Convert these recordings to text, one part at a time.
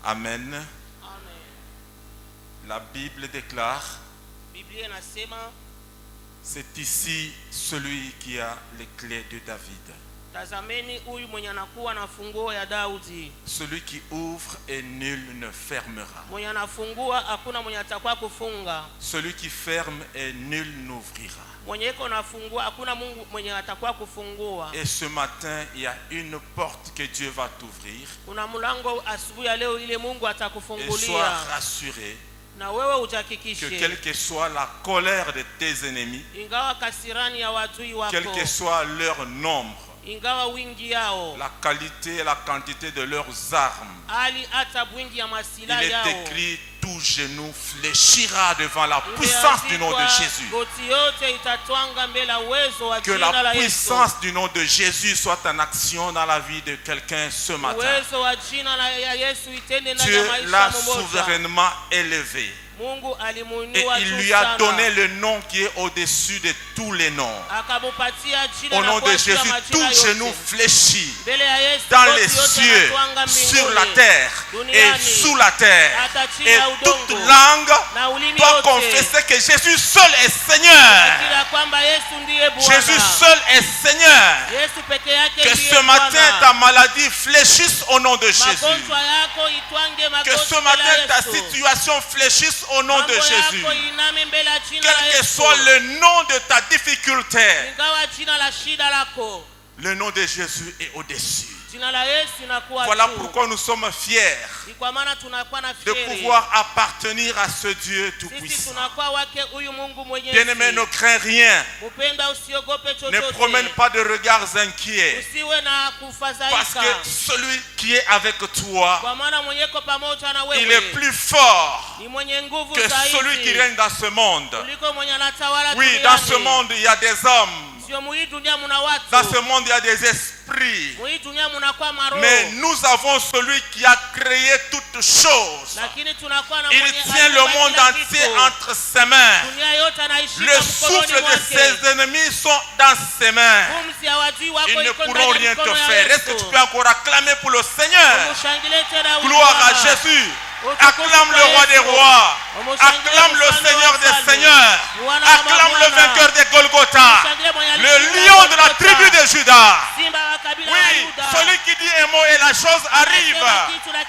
Amen. Amen. La Bible déclare, Biblia inasema, c'est ici celui qui a les clés de David. tazameni huyu mwenye anakuwa na funguo ya Daudi. Celui qui ouvre et nul ne fermera. Mwenye anafungua hakuna mwenye atakuwa kufunga. Celui qui ferme et nul n'ouvrira. Mwenye iko nafungua hakuna Mungu mwenye atakuwa kufungua. Et ce matin, il y a une porte que Dieu va t'ouvrir. Kuna mlango asubuhi ya leo ile Mungu Et atakufungulia. sois rassuré Na wewe que ujihakikishe, quelle que soit la colère de tes ennemis, ingawa kasirani ya wadui wako, quel que soit leur nombre, ingawa wingi yao, la qualité et la quantité de leurs armes, hali hata wingi ya il masila est yao, écrit, tout genou fléchira devant la puissance du nom de Jésus. goti yote itatwanga mbele ya uwezo wa Que jina la la Yesu. puissance du nom de Jésus soit en action dans la vie de quelqu'un ce matin. Uwezo wa jina la Yesu itende ndani ya Dieu maisha l'a mmoja. souverainement élevé. Mungu Et alimuinua il juu lui a sana. donné le nom qui est au-dessus de tous les noms. Akamupatia jina Au la nom de kwa jina Jésus, majina tout yote. genou fléchit Mbele ya Yesu, dans goti les yote cieux, yanatwanga sur mbinguni, la terre et duniani, sous la terre. hata chini Et ya toute udongo. langue Na ulimi doit yote. confesser que Jésus seul est Seigneur. Kila kwamba Yesu ndiye Bwana. Jésus seul est Seigneur. Yesu peke yake Que ndiye ce matin, Bwana. ta maladie fléchisse au nom de Jésus. Magonjwa yako itwange Que magoti ce mbele matin, ya ta Yesu. situation fléchisse au nom de Mambo Jésus. yako iname mbele ya jina la Quel que Yesu. soit le nom de ta difficulté, Ingawa jina la shida lako, le nom de Jésus est au-dessus. jina la Yesu inakuwa Voilà juu. pourquoi nous sommes fiers Ni kwa maana tunakuwa na de fieri. pouvoir appartenir à ce Dieu Sisi tout-puissant. tunakuwa wake huyu Mungu mwenyezi. Bien-aimé, ne crains rien. Upenda usiogope Ne chochote. promène pas de regards inquiets. Usiwe na Parce kufadhaika. que celui qui est avec toi, Kwa maana mwenyeko pamoja na il wewe. est plus fort Ni mwenye nguvu que celui qui zaidi. règne dans ce monde. Kuliko mwenye anatawala Oui, duniani. dans ce monde, il y a des hommes. Sio muhii dunia muna watu. Dans ce monde, il y a des esprits. Muhii dunia munakuwa maroho. Mais nous avons celui qui a créé toutes choses. Lakini tunakuwa na Il mwenye tient le aliumba monde kila entier kitu. entre ses mains. Dunia yote anaishika Le mkononi souffle de mwake. ses ennemis sont dans ses mains. Pumzi ya wadui wako Ils ne iko pourront ndani ya rien te mikono ya faire. Est-ce que Yesu. tu peux encore acclamer pour le Seigneur? Umushangilie tena huyu Gloire à Bwana. Jésus. Acclame le roi des rois. Acclame le Seigneur des seigneurs. Acclame le vainqueur des Golgotha. Le lion de la tribu de Judas. Simba wa kabila la Oui, Yuda. celui qui dit un mot et la chose arrive.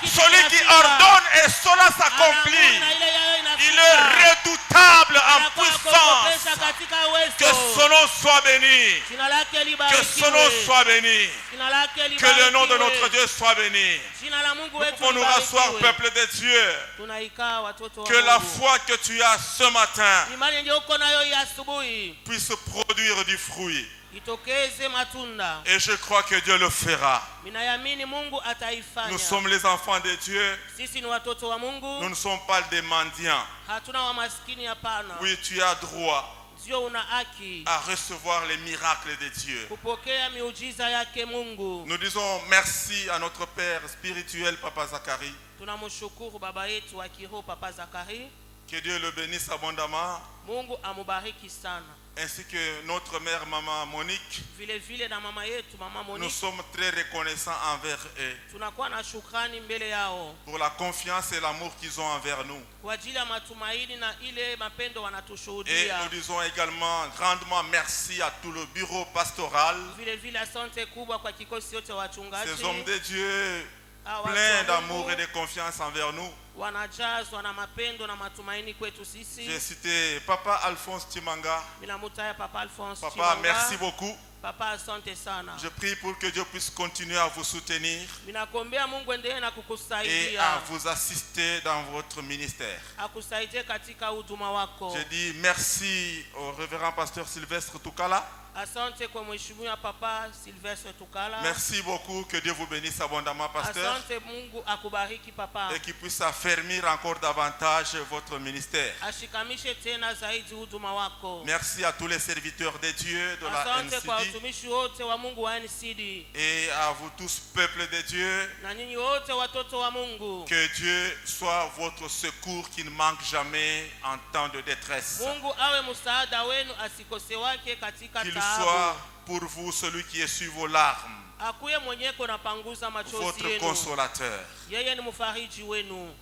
Celui qui ordonne et cela s'accomplit. Anaona ile yayo inafika. Il est redoutable en Anakuwa puissance. kuogopesha katika uwezo. Que son nom soit béni. Jina lake Que son nom libarikiwe. soit béni. Jina lake Que le nom de libarikiwe. notre Dieu soit béni. Jina la Mungu Nous wetu pouvons nous rasseoir, libarikiwe. peuple de Dieu. Tunaikaa watoto wa Que la Mungu. foi que tu as ce matin Imani ndio uko nayo hii asubuhi puisse produire du fruit. itokeze matunda. Et je crois que Dieu le fera. Ninayamini Mungu ataifanya. Nous sommes les enfants de Dieu. Sisi ni watoto wa Mungu. Nous ne sommes pas des mendiants. Hatuna wa maskini hapana. Oui, tu as droit Sio una haki à recevoir les miracles de Dieu. kupokea miujiza yake Mungu. Nous disons merci à notre Père spirituel, Papa Zacharie. Tunamshukuru baba yetu wa kiroho Papa Zakari. Que Dieu le bénisse abondamment. Mungu amubariki sana. Ainsi que notre mère, Maman Monique. Vile vile na mama yetu Mama Nous Monique. sommes très reconnaissants envers eux Tunakuwa na shukrani mbele yao pour la confiance et l'amour qu'ils ont envers nous. kwa ajili ya matumaini na ile mapendo Et wanatushuhudia. nous disons également grandement merci à tout le bureau pastoral, Vile vile asante kubwa kwa kikosi yote wachungaji. ces hommes de Dieu Hawa watu pleins wa d'amour Mungu et de confiance envers nous. wanajazwa na mapendo na matumaini kwetu sisi. J'ai cité Papa Alphonse Timanga. Bila mutaya Papa Alphonse Papa, Chimanga. merci beaucoup. Papa asante sana. Je prie pour que Dieu puisse continuer à vous soutenir Ninakuombea Mungu endelee na et à kukusaidia. vous assister dans votre ministère. Akusaidie katika huduma wako. Je dis merci au révérend pasteur Sylvestre Toukala. Asante kwa mheshimiwa Papa Sylvestre Tukala. Merci beaucoup, que Dieu vous bénisse abondamment, pasteur, Asante Mungu akubariki Papa. et qu'il puisse affermir encore davantage votre ministère. Ashikamishe tena zaidi huduma wako. Merci à tous les serviteurs de Dieu de la Asante kwa NCD watumishi wote wa Mungu wa NCD. et à vous tous, peuple de Dieu. Na nyinyi wote watoto wa Mungu. Que Dieu soit votre secours qui ne manque jamais en temps de détresse. Mungu awe msaada wenu asikose wake katika Qu'il taabu. soit pour vous celui qui essuie vos larmes. akuye mwenyeko napanguza machozi votre yenu. consolateur. Yeye ni mfariji wenu.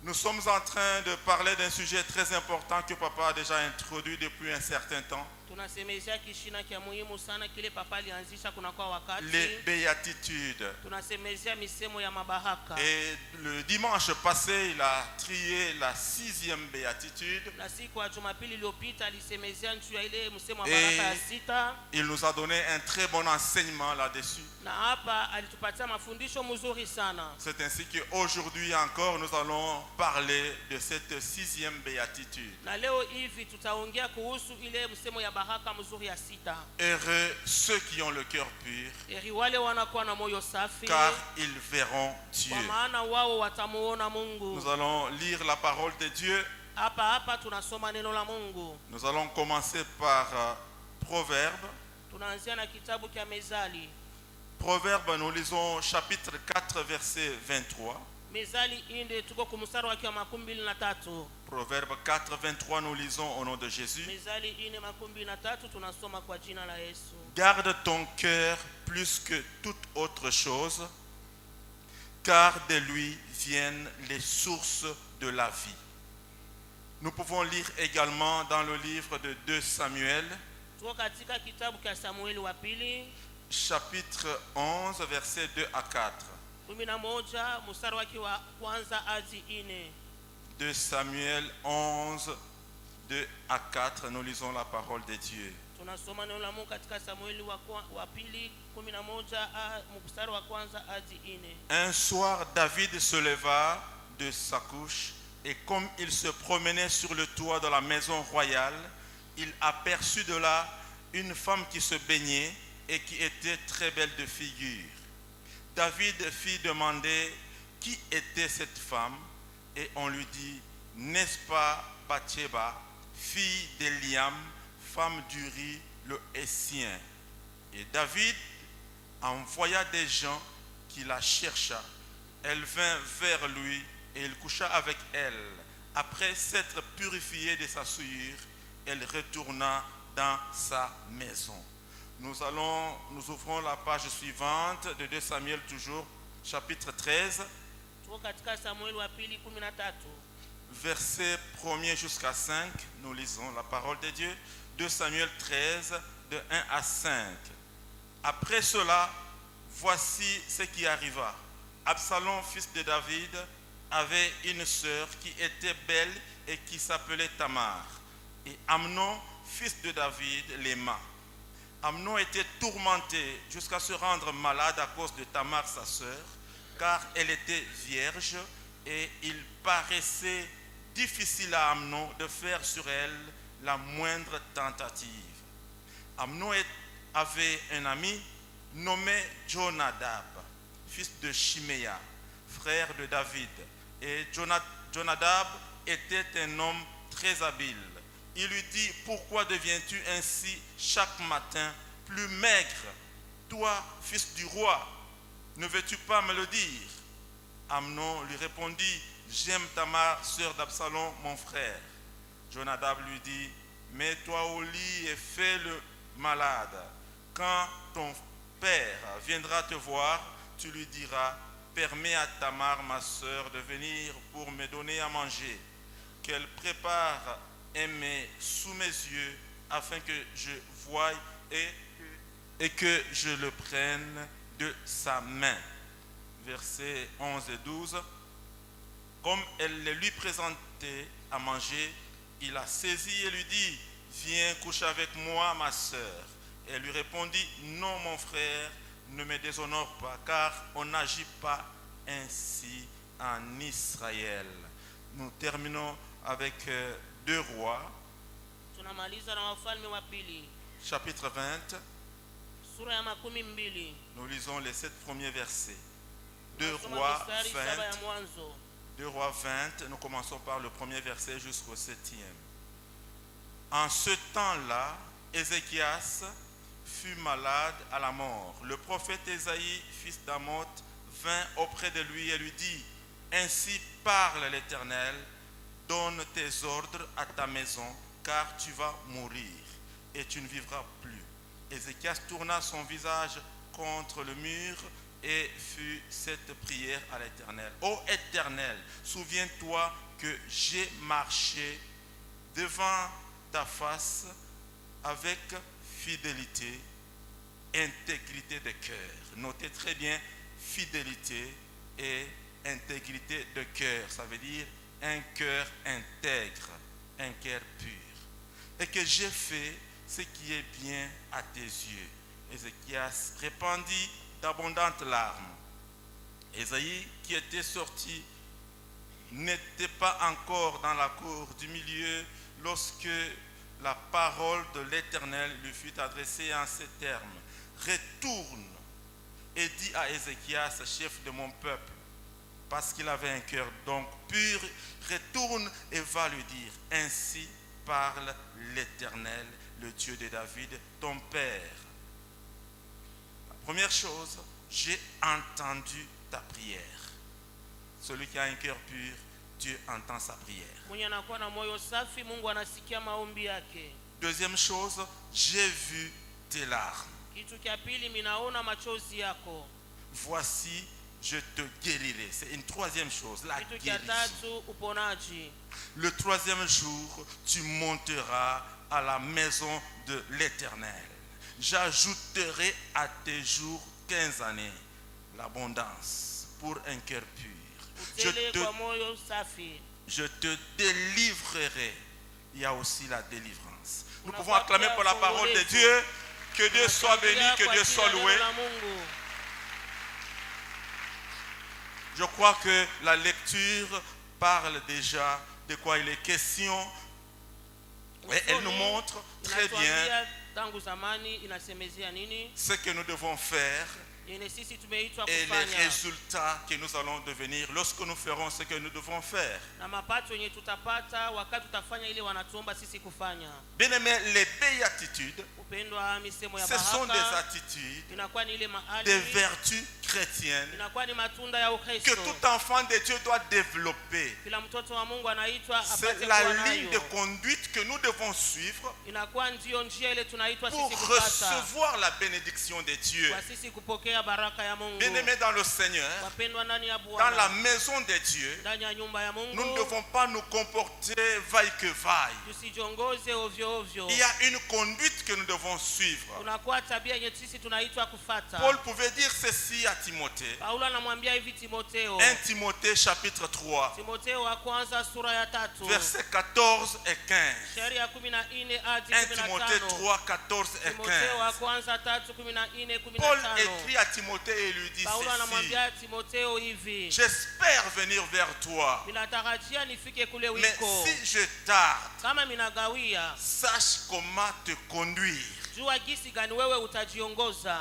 Nous sommes en train de parler d'un sujet très important que papa a déjà introduit depuis un certain temps. Tunasemezea kishina kia muhimu sana kile papa alianzisha kuna kwa wakati. Les béatitudes. Tunasemezea misemo ya mabaraka. Et le dimanche passé, il a trié la 6e béatitude. Na siku ya Jumapili iliyopita alisemezea juu ya ile msemo wa baraka ya sita. Il nous a donné un très bon enseignement là-dessus. Na hapa alitupatia mafundisho mzuri sana. C'est ainsi qu'aujourd'hui encore nous allons parler de cette 6e béatitude. Na leo hivi tutaongea kuhusu ile msemo ya baraka mzuri ya sita. Heureux ceux qui ont le cœur pur, Heri wale wanakuwa na moyo safi, car ils verront Dieu. kwa maana wao watamuona Mungu. Nous allons lire la parole de Dieu. Hapa tunasoma neno la Mungu. Nous allons commencer par Proverbe. Tunaanzia na kitabu cha Mezali. Proverbe, nous lisons chapitre 4, verset 23. Mezali inde tuko kumstari wake wa 23. Proverbe 4, 23, nous lisons au nom de Jésus. Mezali ine 23 tunasoma kwa jina la Yesu. Garde ton cœur plus que toute autre chose, car de lui viennent les sources de la vie. Nous pouvons lire également dans le livre de 2 Samuel, Tuko katika kitabu cha Samueli wa pili, chapitre 11, versets 2 à 4. 11 mstari wake wa kwanza hadi 4. 2 Samuel 11, 2 à 4, nous lisons la parole de Dieu. Tunasoma neno la Mungu katika Samueli wa pili 11 mstari wa kwanza hadi 4. Un soir, David se leva de sa couche et comme il se promenait sur le toit de la maison royale, il aperçut de là une femme qui se baignait et qui était très belle de figure. David fit demander qui était cette femme et on lui dit, n'est-ce pas Bathsheba, fille d'Eliam, femme d'Uri le Hessien? Et David envoya des gens qui la chercha. Elle vint vers lui et il coucha avec elle. Après s'être purifiée de sa souillure, elle retourna dans sa maison. Nous ouvrons la page suivante de 2 Samuel toujours, chapitre 13, verset 1er jusqu'à 5. Nous lisons la parole de Dieu. 2 Samuel 13, de 1 à 5. Après cela, voici ce qui arriva. Absalom, fils de David, avait une sœur qui était belle et qui s'appelait Tamar. Et Amnon, fils de David, l'aima. Amnon était tourmenté jusqu'à se rendre malade à cause de Tamar, sa sœur, car elle était vierge et il paraissait difficile à Amnon de faire sur elle la moindre tentative. Amnon avait un ami nommé Jonadab, fils de Chiméa, frère de David. Et Jonadab était un homme très habile. Il lui dit, pourquoi deviens-tu ainsi chaque matin plus maigre? Toi, fils du roi, ne veux-tu pas me le dire? Amnon lui répondit, j'aime Tamar, sœur d'Absalom, mon frère. Jonadab lui dit, mets-toi au lit et fais le malade. Quand ton père viendra te voir, tu lui diras, permets à Tamar, ma sœur, de venir pour me donner à manger, qu'elle prépare un mets sous mes yeux afin que je voie et que je le prenne de sa main. Versets 11 et 12. Comme elle le lui présentait à manger, il la saisit et lui dit, viens coucher avec moi, ma sœur. Elle lui répondit, non, mon frère, ne me déshonore pas, car on n'agit pas ainsi en Israël. Nous terminons avec 2 Rois, chapitre 20. Nous lisons les 7 premiers versets. 2 Rois 20. 2 Rois 20, nous commençons par le premier verset jusqu'au 7e. En ce temps-là, Ézéchias fut malade à la mort. Le prophète Ésaïe, fils d'Amoth, vint auprès de lui et lui dit, ainsi parle l'Éternel, donne tes ordres à ta maison, car tu vas mourir et tu ne vivras plus. Ézéchias tourna son visage contre le mur et fut cette prière à l'Éternel. Ô Éternel, souviens-toi que j'ai marché devant ta face avec fidélité, intégrité de cœur. Notez très bien, fidélité et intégrité de cœur. Ça veut dire un cœur intègre, un cœur pur. Et que j'ai fait ce qui est bien à tes yeux. Ézéchias répandit d'abondantes larmes. Ésaïe, qui était sorti, n'était pas encore dans la cour du milieu lorsque la parole de l'Éternel lui fut adressée en ces termes. Retourne et dis à Ézéchias, chef de mon peuple, parce qu'il avait un cœur donc pur, retourne et va lui dire, ainsi parle l'Éternel, le Dieu de David, ton père. La première chose, j'ai entendu ta prière. Celui qui a un cœur pur, Dieu entend sa prière. Deuxième chose, j'ai vu tes larmes. Voici, je te guérirai. C'est une troisième chose, la guérison. Le troisième jour, tu monteras à la maison de l'Éternel. J'ajouterai à tes jours 15 années l'abondance pour un cœur pur. Je te délivrerai. Il y a aussi la délivrance. Nous pouvons acclamer pour la parole de Dieu. Que Dieu soit béni, que Dieu soit loué. Je crois que la lecture parle déjà de quoi il est question. Et elle nous montre très bien ce que nous devons faire et les résultats que nous allons devenir lorsque nous ferons ce que nous devons faire. Bien aimé, les béatitudes, ce sont des attitudes, des vertus chrétiennes que tout enfant de Dieu doit développer. C'est la ligne de conduite que nous devons suivre pour recevoir la bénédiction de Dieu. Bien-aimés dans le Seigneur, dans la maison de Dieu, nous ne devons pas nous comporter vaille que vaille. Il y a une conduite que nous devons suivre. Paul pouvait dire ceci à Timothée. 1 Timothée chapitre 3, versets 14 et 15. 1 Timothée 3, 14 et 15. Paul écrit à Timothée et lui dit ceci: j'espère venir vers toi, mais si je tarde, sache comment te conduire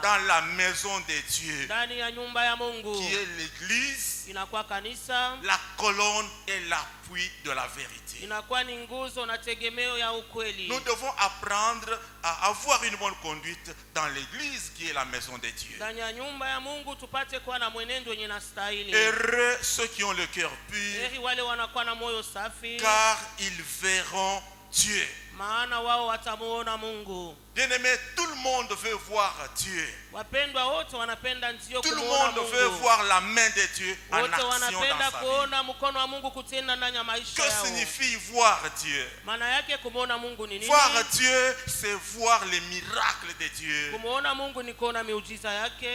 dans la maison de Dieu, qui est l'église, la colonne et l'appui de la vérité. Nous devons apprendre à avoir une bonne conduite dans l'église qui est la maison de Dieu. Heureux ceux qui ont le cœur pur, car ils verront Dieu. Bien-aimé, tout le monde veut voir Dieu. Tout le monde veut voir la main de Dieu en action dans sa vie. Que signifie voir Dieu? Voir Dieu, c'est voir les miracles de Dieu.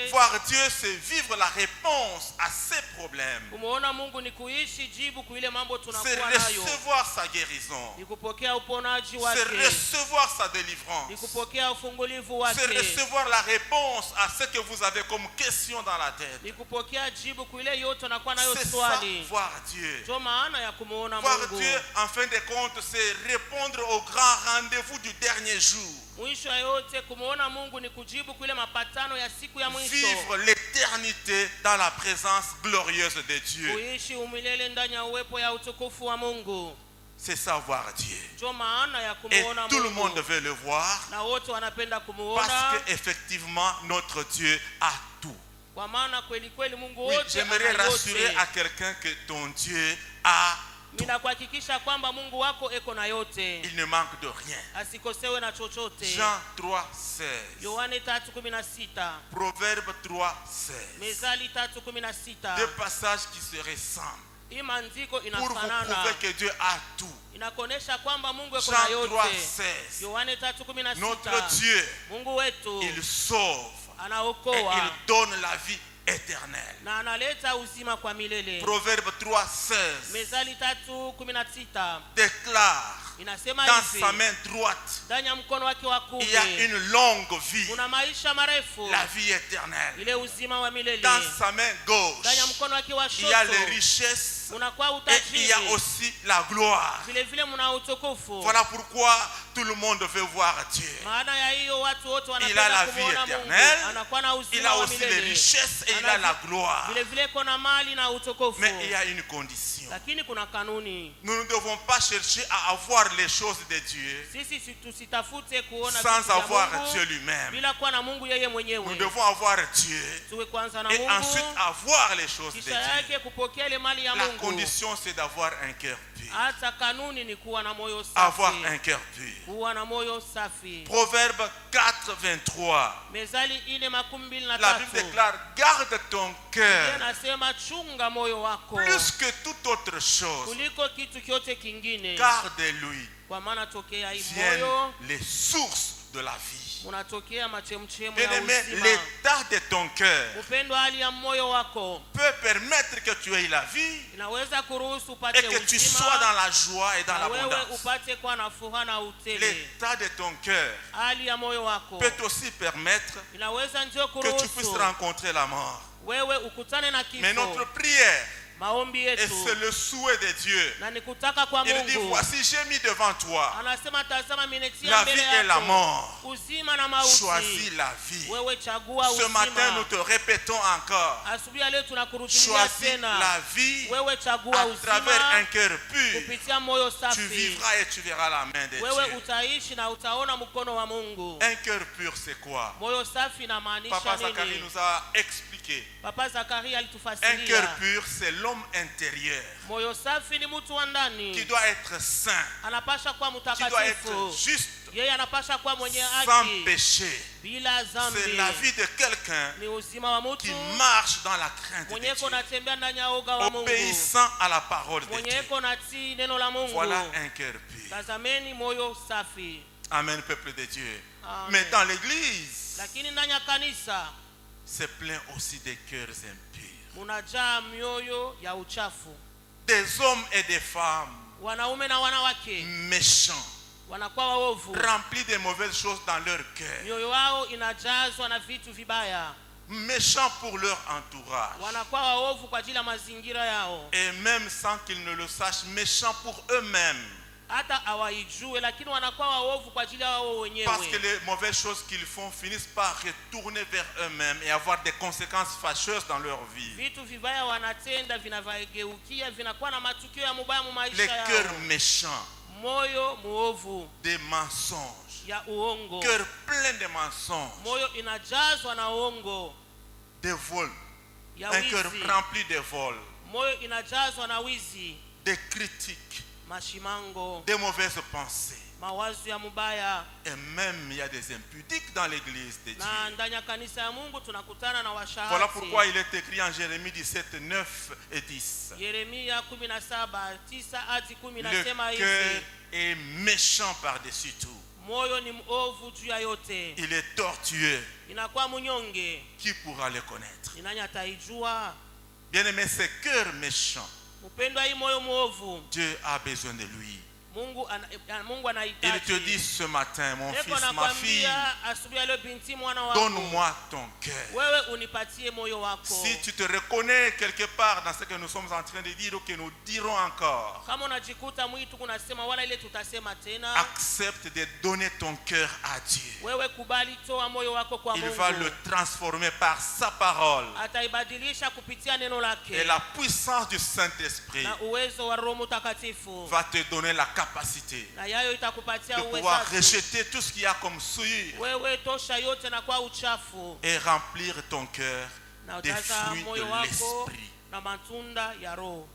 Voir Dieu, c'est vivre la réponse à ses problèmes. C'est recevoir sa guérison. C'est recevoir sa délivrance. C'est recevoir la réponse à ce que vous avez comme question dans la tête. C'est ça, voir Dieu. Voir Dieu, en fin de compte, c'est répondre au grand rendez-vous du dernier jour. Vivre l'éternité dans la présence glorieuse de Dieu. C'est ça, voir Dieu. Et tout le monde veut le voir, parce qu'effectivement notre Dieu a tout. Oui, j'aimerais rassurer à quelqu'un que ton Dieu a Ninakuhakikisha kwamba Mungu wako eko na yote. Il ne manque de rien. Asikosewe na chochote. Jean 3:16. Yohane 3:16. Proverbe 3:16. Mezali 3:16. Deux passages qui se ressemblent. Imandiko Pour vous inafanana. prouver que Dieu a tout. Inakonesha kwamba Mungu eko na Jean yote. 3:16. Yohane 3:16. Notre Dieu, Mungu wetu il sauve et anaokoa il donne la vie éternelle. na analeta uzima kwa milele. Proverbe 3:16 Mezali 3:16 déclare inasema dans hivi, sa main droite, ndani ya mkono wake wa il y a kuume une longue vie, kuna maisha marefu, la vie éternelle. ile uzima wa milele. Dans sa main gauche, Ndani ya mkono wake wa il y a les shoto richesses unakuwa et il y a utajiri, aussi la gloire. vile vile mna utukufu. Voilà pourquoi tout le monde veut voir Dieu. Maana ya hiyo watu wote Il a wanapenda la vie kumuona Mungu. éternelle, Anakuwa na il uzima a wa aussi les milele. richesses et il a la gloire. Vile vile kuna mali na utukufu. Mais il y a une condition. Lakini kuna kanuni. Nous ne devons pas chercher à avoir les choses de Dieu Sisi tusitafute kuona sans vitu vya avoir Mungu Dieu lui-même. bila kuwa na Mungu yeye Nous mwenyewe. devons avoir Dieu Tuwe kwanza na et Mungu, ensuite avoir les choses de kisha Dieu. yake kupokea ile mali ya La Mungu. condition, c'est d'avoir un cœur pur. Hata kanuni ni kuwa na moyo Avoir safi. un cœur pur. Kuwa na moyo safi. Proverbe 4:23. Mezali ile 23. La Bible déclare, garde ton cœur Nasema chunga moyo wako plus que toute autre chose. kuliko kitu kyote kingine, Car de lui kwa maana tokea hii viennent moyo les sources de la vie. unatokea machemchemu ya Bien-aimé, uzima. l'état de ton cœur Upendo, hali ya moyo wako peut permettre que tu aies la vie inaweza kuruhusu et upate que tu sois uzima dans la joie et dans na wewe l'abondance. upate kwa na furaha na utele. L'état de ton cœur Hali ya moyo wako peut aussi permettre inaweza ndio que tu puisses kuruhusu rencontrer la mort. wewe ukutane na Mais notre kifo. prière, Maombi et yetu c'est le souhait de Dieu, na nikutaka kwa il dit, Mungu. voici j'ai mis devant toi Anasema tazama, minetia la vie mbele et la yako mort. uzima na mauti. Choisis la vie. Wewe chagua Ce matin, nous uzima. te répétons encore, Asubuhi ya leo tunakurudilia choisis tena, la vie wewe chagua à travers un uzima cœur pur. kupitia moyo Tu safi. vivras et tu verras la main de Wewe Dieu. utaishi na utaona mkono wa Mungu. Un cœur pur, c'est quoi? Moyo safi inamaanisha Papa Zacharie nini? nous a expliqué. Papa Zakari Un cœur alitufasiria. pur, c'est l'homme intérieur Moyo safi ni mtu wa qui ndani, doit être saint, anapasha kuwa qui doit être mtakatifu. juste, Yeye anapasha kuwa mwenye sans haki péché. bila C'est dhambi. la vie de quelqu'un Ni uzima wa qui mtu marche dans la crainte de mwenye iko Dieu, natembea ndani ya oga wa Mungu, obéissant à la parole de mwenye Dieu. iko natii neno la Mungu. Voilà un cœur pur. Tazameni moyo safi. Amen, peuple de Dieu. Amen. Mais dans l'église, Lakini ndani ya kanisa c'est plein aussi de cœurs impurs. munajaa mioyo ya uchafu, Des hommes et des femmes wanaume na wanawake méchants, wanakuwa waovu, remplis de mauvaises choses dans leur cœur, mioyo yao inajazwa na vitu vibaya, méchants pour leur entourage, wanakuwa waovu kwa ajili ya mazingira yao, et même sans qu'ils ne le sachent, méchants pour eux-mêmes, hata hawaijue, lakini wanakuwa waovu kwa ajili ya wao parce que wenyewe. les mauvaises choses qu'ils font finissent par retourner vers eux-mêmes et avoir des conséquences fâcheuses dans leur vie. Vitu vibaya wanatenda vinavageukia, vinakuwa na matukio ya mubaya mu Les maisha cœurs yao. méchants, Moyo muovu des mensonges, ya uongo, cœur plein de mensonges, moyo inajazwa na uongo des vols, ya un cœur wizi, rempli de vols, moyo inajazwa na wizi, des critiques, mashimango, des mauvaises pensées. mawazo ya mubaya. Et même il y a des impudiques dans l'église de Dieu. Na ndani ya kanisa ya Mungu tunakutana na Voilà washahati. pourquoi il est écrit en Jérémie 17, 9 et 10. Yeremia 17:9 hadi 10 Le nasema cœur hivi, est méchant par-dessus tout. moyo ni mwovu juu ya yote, Il est tortueux. inakuwa munyonge, Qui pourra le connaître? ni nani ataijua? Bien-aimé, ce cœur méchant, Mpendwa, hii moyo mwovu Dieu a besoin de lui. Mungu Il anahitaji. te dit ce matin, mon Niko fils, ma fille, nakwambia asubuhi ya leo, binti, mwana wako, donne-moi ton cœur. wewe unipatie moyo wako. Si tu te reconnais quelque part dans ce que nous sommes en train de dire ou que nous dirons encore, Kama unajikuta mwitu kunasema wala ile tutasema tena, accepte de donner ton cœur à Dieu. wewe kubali, toa moyo wako kwa Il Mungu. va le transformer par sa parole Ataibadilisha kupitia neno lake, et la puissance du Saint-Esprit na uwezo wa Roho Mtakatifu, va te donner la capacité na yayo itakupatia de pouvoir uwezo. rejeter tout ce qu'il y a comme souillure Wewe tosha yote na kwa uchafu, et remplir ton cœur na des ujaza fruits moyo de wako l'Esprit. na matunda ya Roho.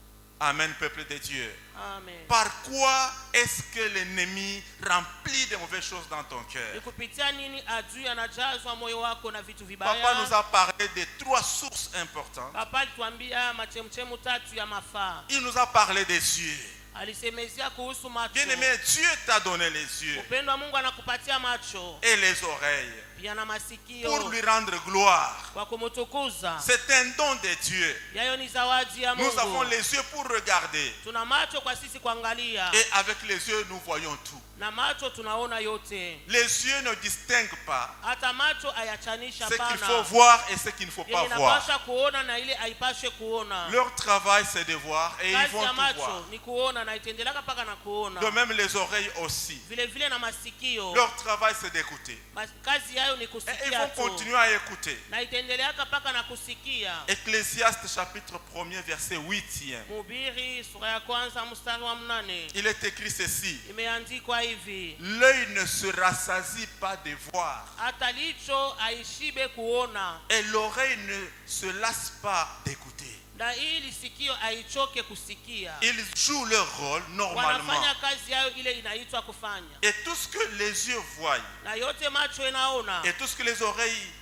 Amen, peuple de Dieu. Amen. Par quoi est-ce que l'ennemi remplit de mauvaises choses dans ton cœur? Ni kupitia nini adui anajazwa moyo wako na vitu Papa nous vibaya? a parlé de 3 sources importantes. Papa alituambia machemchemu tatu ya mafaa. Il nous a parlé des yeux. Alisemezia kuhusu macho. Bien-aimé, Dieu t'a donné les yeux Upendo wa Mungu anakupatia macho et les oreilles pia na pour masikio lui rendre gloire. kwa kumtukuza. C'est un don de Dieu. Yayo ni zawadi ya Nous avons Mungu. les yeux pour regarder. Tuna macho kwa sisi kuangalia, Et avec les yeux, nous voyons tout. na macho tunaona yote. Les yeux ne distinguent pas Hata macho ayachanisha ce qu'il faut pana. voir et ce qu'il ne faut pas Ile voir. inapasha kuona na ile haipashe kuona. Leur travail, c'est de voir et ils Kazi vont ya tout voir. macho ni kuona na itendeleka paka na kuona. De même, les oreilles aussi. Vile vile na masikio. Leur travail, c'est d'écouter. Kazi yayo ni Et ils kusikia vont tu. continuer à écouter. Na itendeleka paka na kusikia. Ecclésiaste chapitre 1er, verset 8e. Mhubiri sura ya kwanza mstari wa 8. Il est écrit ceci. Imeandikwa hivi: L'œil ne se rassasie pas de voir. hata licho aishibe kuona, Et l'oreille ne se lasse pas d'écouter. na ili sikio aichoke kusikia. Ils jouent leur rôle normalement. Wanafanya kazi yayo ile inaitwa kufanya. Et tout ce que les yeux voient, Na yote macho inaona, et tout ce que les oreilles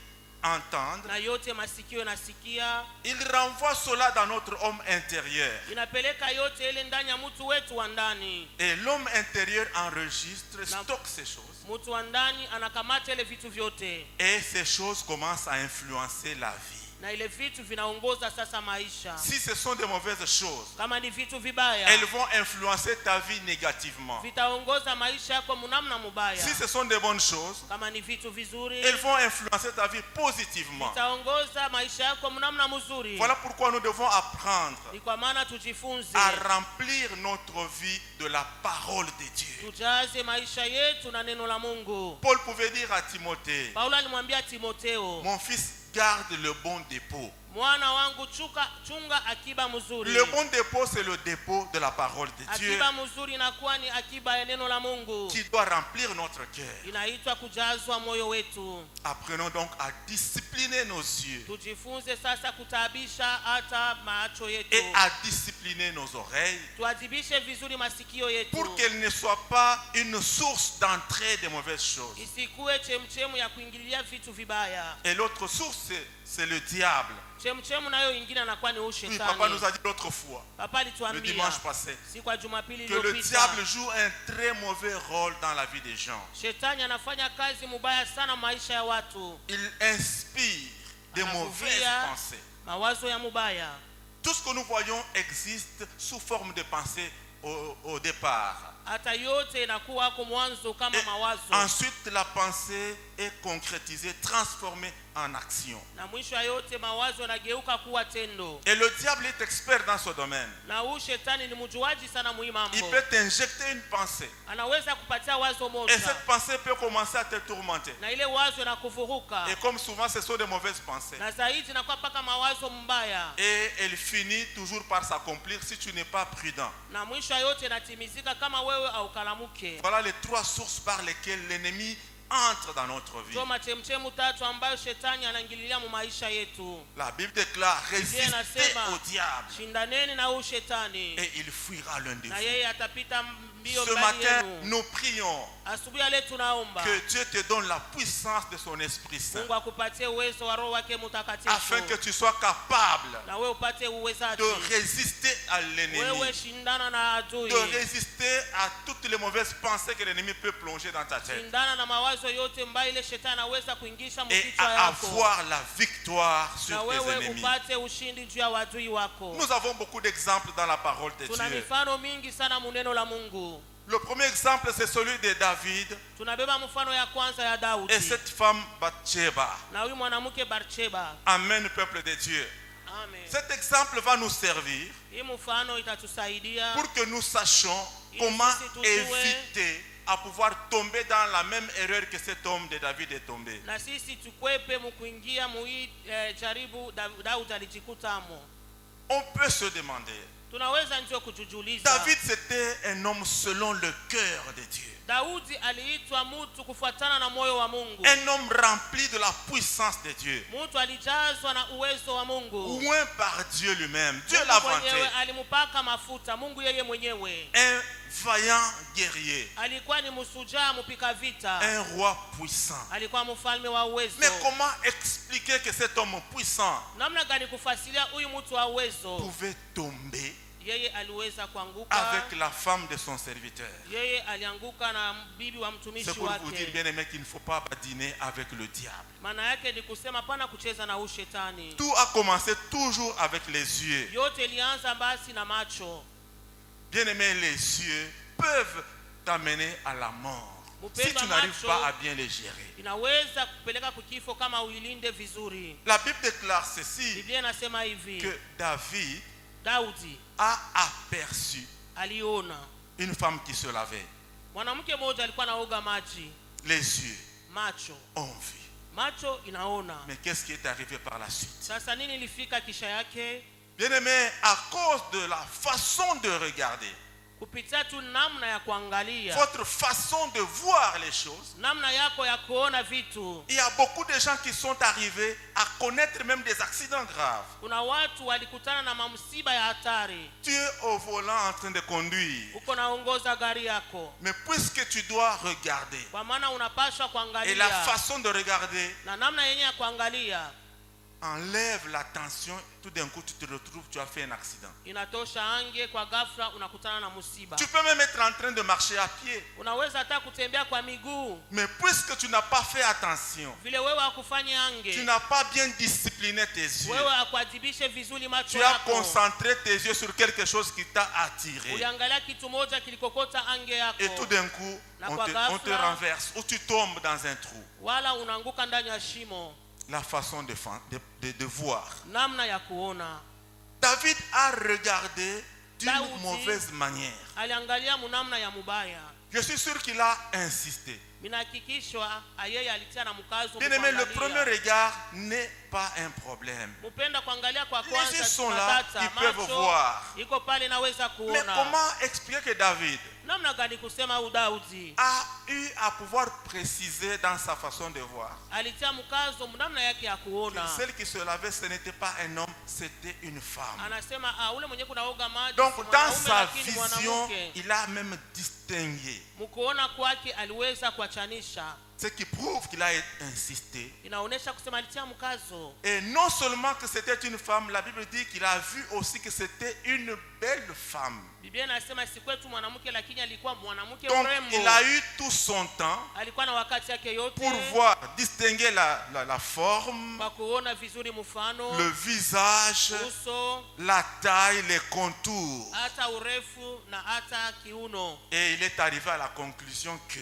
entendent, na yote masikio nasikia, ils renvoient cela dans notre homme intérieur. inapeleka yote ile ndani ya mtu wetu wa ndani. Et l'homme intérieur enregistre, stocke ces choses. Mtu wa ndani anakamata ile vitu vyote, Et ces choses commencent à influencer la vie. na ile vitu vinaongoza sasa maisha. Si ce sont de mauvaises choses, Kama ni vitu vibaya, elles vont influencer ta vie négativement. vitaongoza maisha yako mnamna mubaya. Si ce sont de bonnes choses, Kama ni vitu vizuri, elles vont influencer ta vie positivement. vitaongoza maisha yako mnamna mzuri. Voilà pourquoi nous devons apprendre Ni kwa maana tujifunze, à remplir notre vie de la parole de Dieu. tujaze maisha yetu na neno la Mungu. Paul pouvait dire à Timothée, Paulo alimwambia Timotheo, mon fils, garde le bon dépôt. mwana wangu chunga akiba mzuri. Le bon dépôt, c'est le dépôt de la parole de Dieu Akiba mzuri inakuwa ni akiba ya neno la Mungu, qui doit remplir notre cœur. inaitwa kujazwa moyo wetu. Apprenons donc à discipliner nos yeux Tujifunze sasa kutaabisha hata macho yetu, et à discipliner nos oreilles tuadhibishe vizuri masikio yetu, pour qu'elles ne soient pas une source d'entrée de mauvaises choses. isikuwe chemchemu ya kuingililia vitu vibaya. Et l'autre source, c'est le diable. Chemchemu nayo ingine anakuwa ni Oui, ushetani. papa nous a dit l'autre fois, Papa le alituambia dimanche passé, siku ya Jumapili que le iliyopita, diable joue un très mauvais rôle dans la vie des gens. shetani anafanya kazi mubaya sana maisha ya watu. Il inspire de mauvaises Anakuvia pensées. mawazo ya mubaya. Tout ce que nous voyons existe sous forme de pensée au départ. Hata yote inakuwa kwa mwanzo kama Et mawazo, ensuite, la pensée est concrétisée, transformée en action. na mwisho ya yote mawazo yanageuka kuwa tendo. Et le diable est expert dans ce domaine. Na huyu shetani ni mjuaji sana Il muhimu. peut t'injecter une pensée. Anaweza kupatia wazo Et moja, cette pensée peut commencer à te tourmenter. na ile wazo inakuvuruka, Et comme souvent, ce sont de mauvaises pensées. na zaidi inakuwa paka mawazo mbaya, Et elle finit toujours par s'accomplir si tu n'es pas prudent. na mwisho ya yote inatimizika kama wewe haukalamuke. Voilà les 3 sources par lesquelles l'ennemi entre dans notre vie. Ndio machemchemu tatu ambayo shetani anaingililia mu maisha yetu. La Bible déclare, résistez Inasema, au diable shindaneni na huyu shetani, et il fuira l'un de na vous. yeye atapita mbio Ce mbali matin, yenu. nous prions Asubuhi ya leo tunaomba que Dieu te donne la puissance de son Esprit Saint Mungu akupatie uwezo wa Roho wake Mtakatifu, afin que tu sois capable na wewe upate uwezaji. de résister à l'ennemi, Wewe shindana na adui, de résister à toutes les mauvaises pensées que l'ennemi peut plonger dans ta tête shindana na mawazo yote mbaya ile shetani anaweza kuingisha et mkichwa à yako, avoir la victoire na sur tes wewe ennemis. upate ushindi juu ya wadui wako. Nous avons beaucoup d'exemples dans la parole de Tuna Dieu. mifano mingi sana muneno la Mungu. Le premier exemple, c'est celui de David Tunabeba mfano ya kwanza ya Daudi et cette femme Bathsheba. na huyu mwanamke Barsheba. Amen, peuple de Dieu. Amen. Cet exemple va nous servir Hii mfano itatusaidia pour que nous sachions Ili comment sisi tujue éviter à pouvoir tomber dans la même erreur que cet homme de David est tombé. na sisi tukwepe mukuingia muhii jaribu Daudi alijikutamo. On peut se demander, Tunaweza ndio kujujuliza, David c'était un homme selon le cœur de Dieu. Daudi aliitwa mtu kufuatana na moyo wa Mungu. Un homme rempli de la puissance de Dieu. Mtu alijazwa na uwezo wa Mungu. Oint par Dieu lui-même. Dieu l'a vanté. Alimpaka mafuta, Mungu yeye mwenyewe. Un vaillant guerrier. Alikuwa ni msujaa mpika vita. Un roi puissant. Alikuwa mfalme wa uwezo. Mais comment expliquer que cet homme puissant namna gani kufasiria huyu mtu wa uwezo pouvait tomber yeye aliweza kuanguka avec la femme de son serviteur? yeye alianguka na bibi wa mtumishi C'est pour wake. vous dire, bien aimé, qu'il ne faut pas badiner avec le diable. Maana yake ni kusema pana kucheza na ushetani. Tout a commencé toujours avec les yeux. Yote ilianza basi na macho. Bien aimé, les yeux peuvent t'amener à la mort si tu n'arrives pas à bien les gérer. Inaweza kupeleka kukifo kama uilinde vizuri. La Bible déclare ceci, Biblia inasema hivi, que Daudi a aperçu aliona une femme qui se lavait. mwanamke mmoja alikuwa anaoga maji. Les yeux Macho ont vu. macho inaona. Mais qu'est-ce qui est arrivé par la suite? Sasa nini ilifika kisha yake? Bien aimé, à cause de la façon de regarder, kupitia tu namna ya kuangalia, votre façon de voir les choses, namna yako ya kuona vitu. il y a beaucoup de gens qui sont arrivés à connaître même des accidents graves. Kuna watu walikutana na mamsiba ya hatari. Tu es au volant en train de conduire, uko naongoza gari yako, mais puisque tu dois regarder, kwa maana unapaswa et kuangalia, la façon de regarder na namna yenyewe ya kuangalia enlève la tension, tout d'un coup tu te retrouves, tu as fait un accident. inatosha ange, kwa ghafla unakutana na musiba. Tu peux même être en train de marcher à pied, Unaweza hata kutembea kwa miguu, mais puisque tu n'as pas fait attention, vile wewe hakufanya ange, tu n'as pas bien discipliné tes yeux, wewe hakuadhibishe vizuri macho tu as yako, concentré tes yeux sur quelque chose qui t'a attiré, uliangalia kitu moja kilikokota ange yako, et tout d'un coup on te renverse ou tu tombes dans un trou. wala unaanguka ndani ya shimo. La façon de voir. Namna ya kuona. David a regardé d'une Daudi mauvaise manière. aliangalia munamna ya mubaya. Je suis sûr qu'il a insisté. Minahakikishwa yeye alitia na mkazo. Bien aimé, le premier regard n'est pas un problème. Mupenda kuangalia kwa Les kwanza yeux sont là, ils peuvent voir. iko pale naweza Mais kuona. comment expliquer que David Namna gani kusema Daudi a eu à pouvoir préciser dans sa façon de voir? alitia mkazo namna yake ya kuona. Celle qui se lavait, ce n'était pas un homme, c'était une femme. Anasema ule mwenye kunaoga maji. Donc dans sa lakini vision, mwanamke. il a même distingué. Mkuona kwake aliweza kuachanisha. Ce qui prouve qu'il a insisté. Inaonesha kusema alitia mkazo. Et non seulement que c'était une femme, la Bible dit qu'il a vu aussi que c'était une belle femme. Biblia inasema si kwetu mwanamke, lakini alikuwa mwanamke Donc mrembo. il a eu tout son temps Alikuwa na wakati yake yote pour voir, distinguer la forme, kwa kuona vizuri mfano, le visage, uso, la taille, les contours. hata urefu na hata kiuno. Et il est arrivé à la conclusion que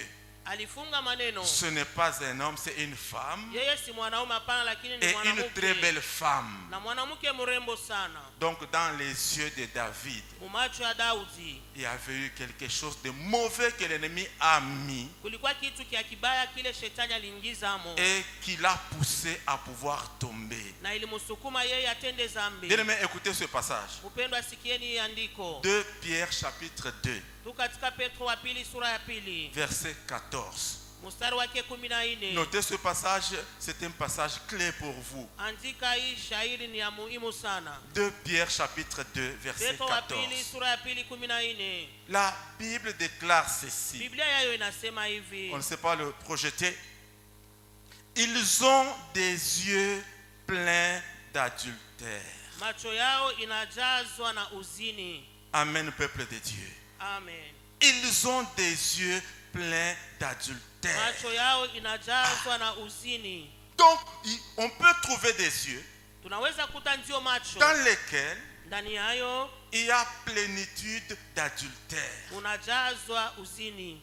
Alifunga maneno, ce n'est pas un homme, c'est une femme. yeye si mwanaume hapana, lakini ni Et une très mwanamke. belle femme. Na mwanamke mrembo sana. Donc dans les yeux de David, Mumacho ya Daudi il y avait eu quelque chose de mauvais que l'ennemi a mis kulikuwa kitu kia kibaya kile shetani aliingizamo, et qui l'a poussé à pouvoir tomber. na ilimsukuma yeye atende zambi. Bien aimé, écoutez ce passage. Upendo, sikieni andiko. 2 Pierre chapitre 2, Tu katika Petro wa pili sura ya pili verset 14. mstari wake 14. Notez ce passage, c'est un passage clé pour vous. Andika hii shairi ni ya muhimu sana. 2 Pierre chapitre 2, verset Petro wa pili 14. sura ya pili 14. La Bible déclare ceci. Biblia yayo inasema hivi. On ne sait pas le projeter. Ils ont des yeux pleins d'adultère. Macho yao inajazwa na uzini. Amen, peuple de Dieu. Amen. Ils ont des yeux pleins d'adultère. Macho yao inajazwa na uzini. Donc, on peut trouver des yeux Tunaweza kuta ndio macho dans lesquels ndani yayo il y a plénitude d'adultère. unajazwa uzini.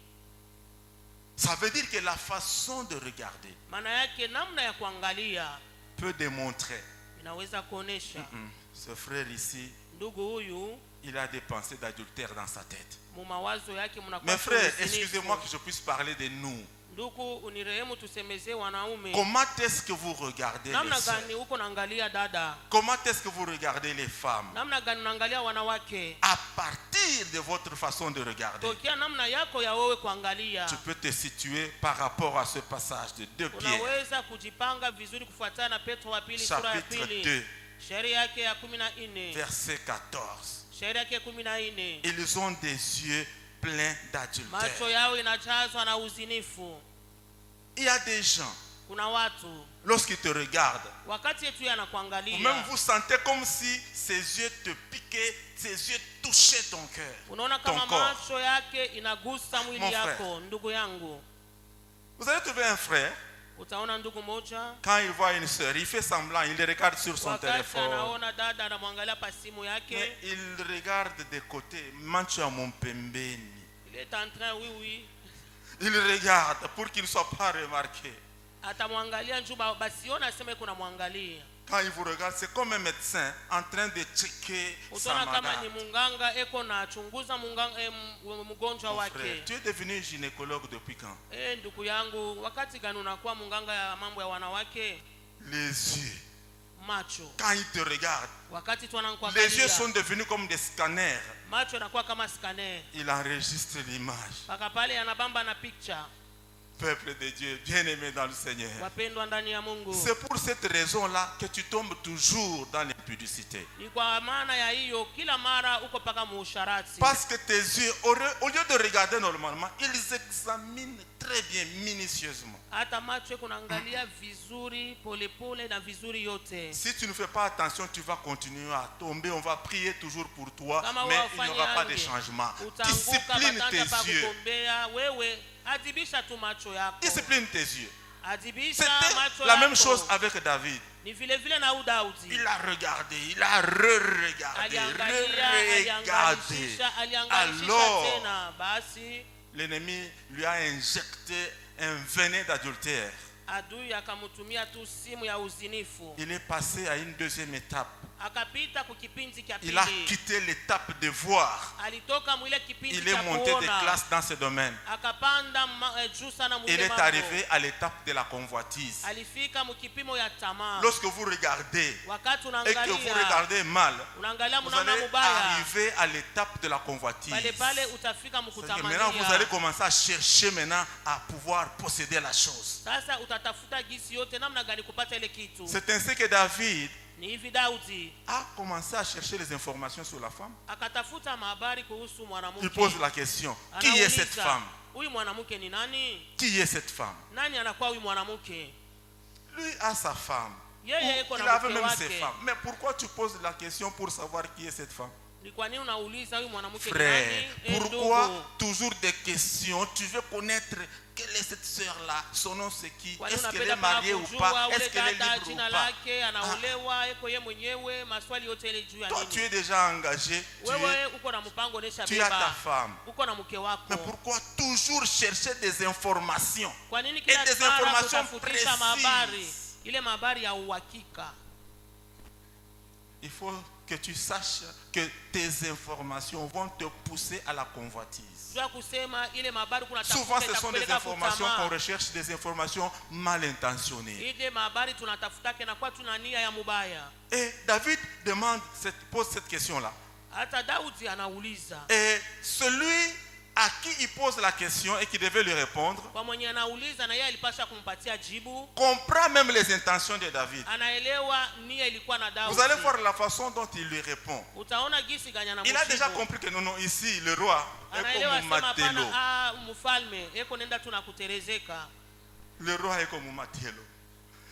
Ça veut dire que la façon de regarder Maana yake namna ya kuangalia peut démontrer. inaweza kuonesha Ce frère ici, ndugu huyu il a des pensées d'adultère dans sa tête. mu mawazo yake mnakuwa. Mes frères, excusez-moi que je puisse parler de nous. Ndugu unirehemu tusemezee wanaume. Comment est-ce que vous regardez les Namna sœurs? gani uko naangalia dada? Comment est-ce que vous regardez les femmes? Namna gani unaangalia wanawake? À partir de votre façon de regarder, Tokea namna yako ya wewe kuangalia. tu peux te situer par rapport à ce passage de 2 Pierre, Unaweza kujipanga vizuri kufuatana na Petro wa pili sura ya chapitre pili. 2, Sheria yake ya 14. verset 14. Sheria yake 14. Ils ont des yeux pleins Macho d'adultère. yao inajazwa na uzinifu. Il y a des gens, Kuna watu lorsqu'ils te regardent, wakati yetu ou même anakuangalia, vous sentez comme si ses yeux te piquaient, ses yeux touchaient ton cœur, unaona ton kama corps. macho yake inagusa Mon mwili frère. yako. Ndugu yangu, Vous allez trouver un frère, utaona ndugu moja quand il voit une sœur, il fait semblant, il le regarde sur son wakati téléphone. anaona dada anamwangalia pa simu Mais yake, il regarde de côté, manche à mon pembeni. il est en train, oui, Il regarde pour qu'il ne soit pas remarqué. atamwangalia njoo basiona aseme kuna mwangalia. Quand il vous regarde, c'est comme un médecin en train de checker sa Utaona kama ni malade. munganga eko na chunguza mgonjwa Mon frère, wake. tu es devenu gynécologue depuis quand? Ndugu yangu, wakati gani unakuwa munganga ya mambo ya wanawake? Les yeux. Macho. Quand il te regarde, Wakati les yeux tunakuangalia, sont devenus comme des scanners. macho yanakuwa kama scanner. Il enregistre l'image. Paka pale yanabamba na picture. Peuple de Dieu, bien-aimé dans le Seigneur. Wapendwa ndani ya Mungu. C'est pour cette raison-là que tu tombes toujours dans l'impudicité. Ni kwa maana ya hiyo kila mara uko paka muusharati. Parce que tes yeux, au lieu de regarder normalement, ils examinent très bien, minutieusement. Hata macho yako naangalia vizuri polepole na vizuri yote. Si tu ne fais pas attention, tu vas continuer à tomber. On va prier toujours pour toi, Kama mais wewe il n'y ufanye aura pas de yange, changement. Utanguka Discipline batanja pa tes yeux. kukombea wewe, adibisha tu macho yako. Discipline tes yeux. Adibisha C'était macho la yako. même chose avec David. Ni vile vile na Daudi. Il a regardé, il a re-regardé, re-regardé. Aliangalisha Alors, tena basi l'ennemi lui a injecté un venin d'adultère. adui akamtumia tu simu ya uzinifu. Il est passé à une deuxième étape. Akapita ku kipindi cha Il a pili. quitté l'étape de voir. Alitoka mwile kipindi Il est cha monté de kuona. classe dans ce domaine. Akapanda juu sana Il mwile est mambo. arrivé à l'étape de la convoitise. Alifika mkipimo ya tamaa. Lorsque vous regardez Wakati et que vous unaangalia, regardez mal, unaangalia vous mnaona allez mubaya. arriver à l'étape de la convoitise. Pale pale utafika C'est-à-dire que maintenant, vous allez mkutamania. commencer à chercher maintenant à pouvoir posséder la chose. Sasa utatafuta gisi yote namna gani kupata ile kitu. C'est ainsi que David Ni hivi Daudi a commencé à chercher les informations sur la femme. akatafuta habari kuhusu Il mwanamke. pose la question, qui est cette Anauliza, femme? huyu mwanamke ni nani? Qui est cette femme? Nani anakuwa huyu mwanamke? Lui a sa femme. Yeye yuko Il na avait mke même ses wake. femmes. Mais pourquoi tu poses la question pour savoir qui est cette femme? Ni kwa nini unauliza huyu mwanamke ni Frère, nani? pourquoi Ndugu, toujours des questions? Tu veux connaître quelle est cette sœur-là? Son nom c'est qui? kwa nini Est-ce qu'elle est unapenda paka mariée ou kujua pas? ule Est-ce qu'elle est dada libre jina ou pas? lake anaolewa eko ye mwenyewe, maswali yote ile juu ya Toi, tu nini? es déjà engagé. Wewe uko na mpango nesha Tu as ta beba. femme. Uko na mke wako. Mais pourquoi toujours chercher des informations? Kwa nini Et kila des mara informations kutafutisha habari? précises. Ile habari ya uhakika. Il faut que tu saches que tes informations vont te pousser à la convoitise. Jua kusema ile habari kuna Souvent, tafuta ce sont des itakupeleka informations kutamaa. qu'on recherche, des informations mal intentionnées. Ile habari tunatafutake na kwa tuna nia ya mubaya. Et David pose cette question-là. Hata Daudi anauliza. Et celui à qui il pose la question et qui devait lui répondre Kwa mwenye anauliza na yeye alipasha kumpatia jibu. comprend même les intentions de David. Anaelewa nia ilikuwa na Daudi. Vous allez voir la façon dont il lui répond. Utaona gisi gani Il a déjà anamjibu. compris que non, ici, le roi est Anaelewa comme sema Matelo. hapana, mfalme eko nenda tu na kuterezeka. Le roi est comme Matelo.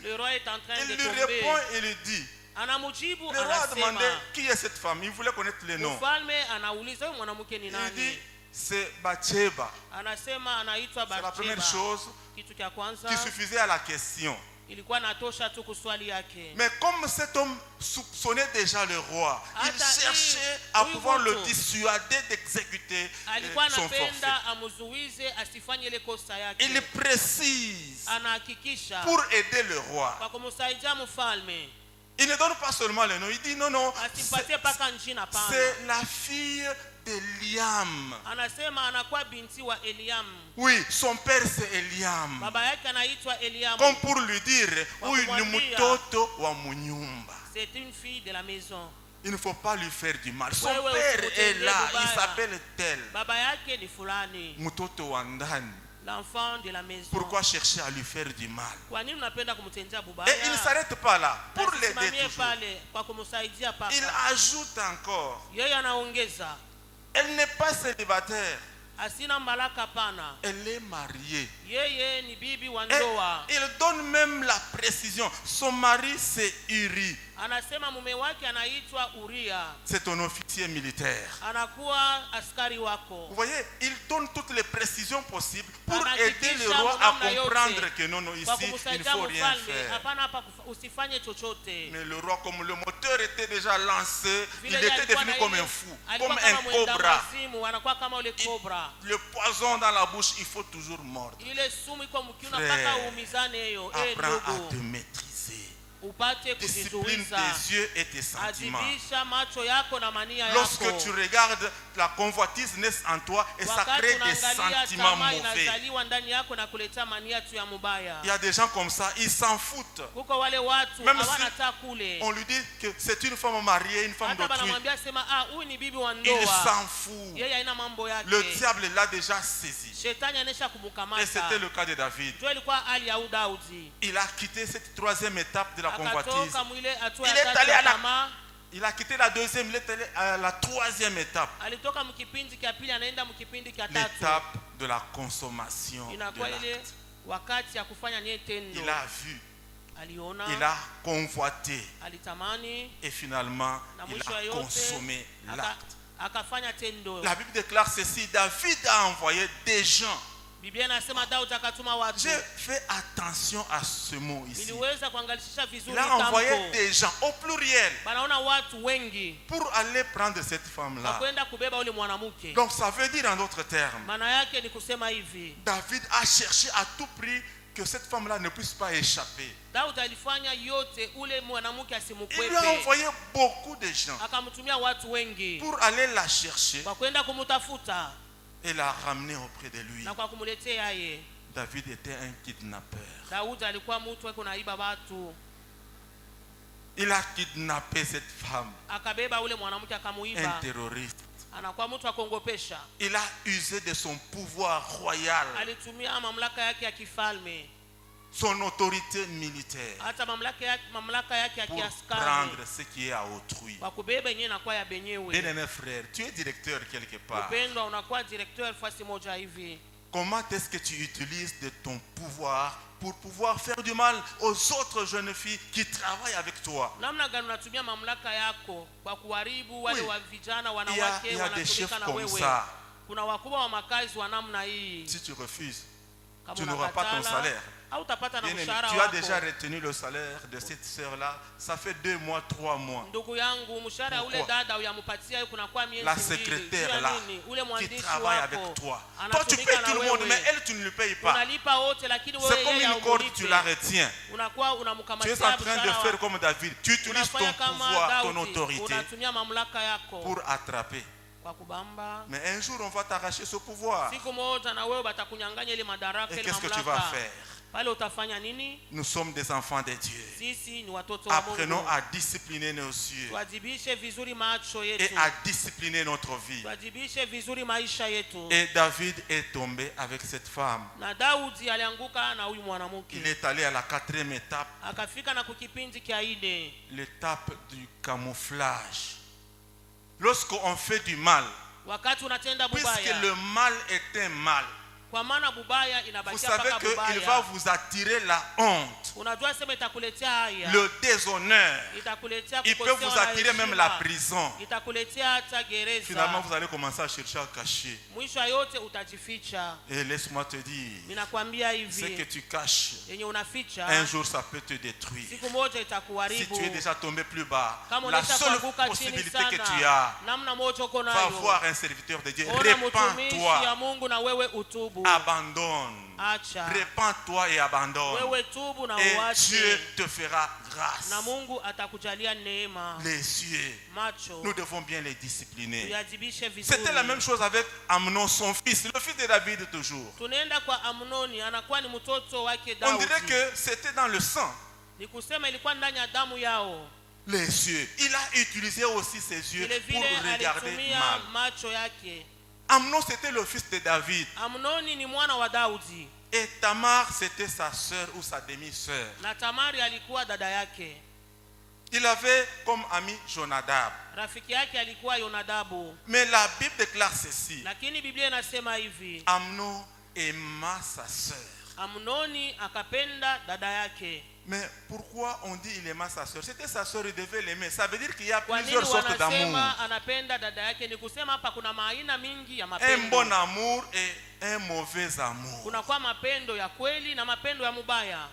Le roi est en train Il de lui tomber. répond et lui dit. Anamujibu Le roi a demandé anasema. qui est cette femme. Il voulait connaître les noms. Mfalme anauliza huyu mwanamke ni Il dit nani? c'est Bathsheba. Anasema anaitwa C'est la première Bathsheba. chose Kitu cha kwanza qui suffisait à la question. ilikuwa natosha tu kuswali yake. Mais comme cet homme soupçonnait déjà le roi, il Hata cherchait hii, à huyu pouvoir le mtu dissuader d'exécuter alikuwa son forfait. anapenda amuzuize asifanye ile kosa yake. Il précise Anahakikisha pour aider le roi. kwa kumsaidia mfalme Il ne donne pas seulement le nom, il dit non, non, asimpatie paka njina pana. c'est la fille d'Eliam. Anasema anakuwa binti wa Eliam. Oui, son père c'est Eliam. Baba yake anaitwa Eliam. Comme pour lui dire, oui, ni mtoto wa munyumba. C'est une fille de la maison. Il ne faut pas lui faire du mal. Son père est là, il s'appelle tel. Baba yake ni fulani. Mtoto wa ndani. L'enfant de la maison. Pourquoi chercher à lui faire du mal? Kwa nini unapenda kumtendea bubaya? Et il ne s'arrête pas là. Pour l'aider toujours. Kwa kumsaidia papa. Il ajoute encore. Yeye anaongeza. Elle n'est pas célibataire. Asina mbalaka pana. Elle est mariée. Yeye ni bibi wa Et ndoa. il donne même la précision. Son mari c'est Uri. Anasema mume wake anaitwa Uria. C'est un officier militaire. Anakuwa askari wako. Vous voyez, il donne toutes les précisions possibles pour aider le roi à comprendre que non, non, ici, il ne faut rien faire. Mais le roi, comme le moteur était déjà lancé, il était devenu comme un fou, comme un cobra. Le poison dans la bouche, il faut toujours mordre. Frère, apprends à te maîtriser. Discipline tes yeux et tes sentiments. Lorsque tu regardes, la convoitise naît en toi et ça crée des sentiments mauvais. Il y a des gens comme ça, ils s'en foutent. Même si on lui dit que c'est une femme mariée, une femme d'autrui, il s'en fout. Le diable l'a déjà saisi. Et c'était le cas de David. Il a quitté cette troisième étape de la convoitise. Il est allé il a quitté la deuxième, il est allé à la troisième étape. L'étape de la consommation de l'acte. Il a vu, il a convoité et finalement il a consommé l'acte. La Bible déclare ceci: David a envoyé des gens. J'ai fait attention à ce mot ici. Il a envoyé des gens au pluriel pour aller prendre cette femme-là. Donc ça veut dire en d'autres termes, David a cherché à tout prix que cette femme-là ne puisse pas échapper. Il lui a envoyé beaucoup de gens pour aller la chercher et la ramener auprès de lui. David était un kidnappeur. Il a kidnappé cette femme, un terroriste. Il a usé de son pouvoir royal, son autorité militaire, pour prendre ce qui est à autrui. Bien-aimé frère, tu es directeur quelque part. Comment est-ce que tu utilises de ton pouvoir pour pouvoir faire du mal aux autres jeunes filles qui travaillent avec toi? Il y a des chefs comme ça. Si tu refuses, tu n'auras pas ton salaire. Tu as déjà retenu le salaire de cette sœur-là. Ça fait 2 mois, 3 mois. La secrétaire là, qui travaille avec toi. Toi, tu payes tout le monde, mais elle, tu ne le payes pas. C'est comme une corde, tu la retiens. Tu es en train de faire comme David. Tu utilises ton pouvoir, ton autorité pour attraper. Mais un jour, on va t'arracher ce pouvoir. Et qu'est-ce que tu vas faire? Nous sommes des enfants de Dieu. Apprenons à discipliner nos yeux et à discipliner notre vie. Et David est tombé avec cette femme. Il est allé à la 4e étape, l'étape du camouflage. Lorsqu'on fait du mal, puisque le mal est un mal, vous savez qu'il va vous attirer la honte, le déshonneur. Il peut vous attirer même la prison. Finalement, vous allez commencer à chercher à cacher. Et laisse-moi te dire, ce que tu caches, un jour ça peut te détruire. Si tu es déjà tombé plus bas, la seule possibilité que tu as, va voir un serviteur de Dieu. Répands-toi. Abandonne. Répands-toi et abandonne. Et Dieu te fera grâce. na Mungu atakujalia neema. Les yeux, Macho nous devons bien les discipliner. tuyadhibishe vizuri. C'était la même chose avec Amnon, son fils, le fils de David toujours. Tunaenda kwa Amnoni, anakuwa ni mtoto wake On dirait Daudi. que c'était dans le sang. Ni kusema ilikuwa ndani ya damu yao. Les yeux. Il a utilisé aussi ses yeux Vile pour vile regarder alitumia mal. macho yake. Amnon, c'était le fils de David. Amnoni ni mwana wa Daudi. Et Tamar, c'était sa sœur ou sa demi-sœur. Na Tamari alikuwa dada yake. Il avait comme ami Jonadab. Rafiki yake alikuwa Yonadabu. Mais la Bible déclare ceci. Lakini Biblia inasema hivi. Amnon aima sa sœur. Amnoni akapenda dada yake. Mais pourquoi on dit il aima sa sœur? C'était sa sœur, il devait l'aimer. Ça veut dire qu'il y a Kwa nini plusieurs sortes d'amour. wanasema anapenda dada yake? Ni kusema hapa kuna aina mingi ya Un mapendo. bon amour et un mauvais amour. Kuna kwa mapendo ya kweli na mapendo ya mubaya.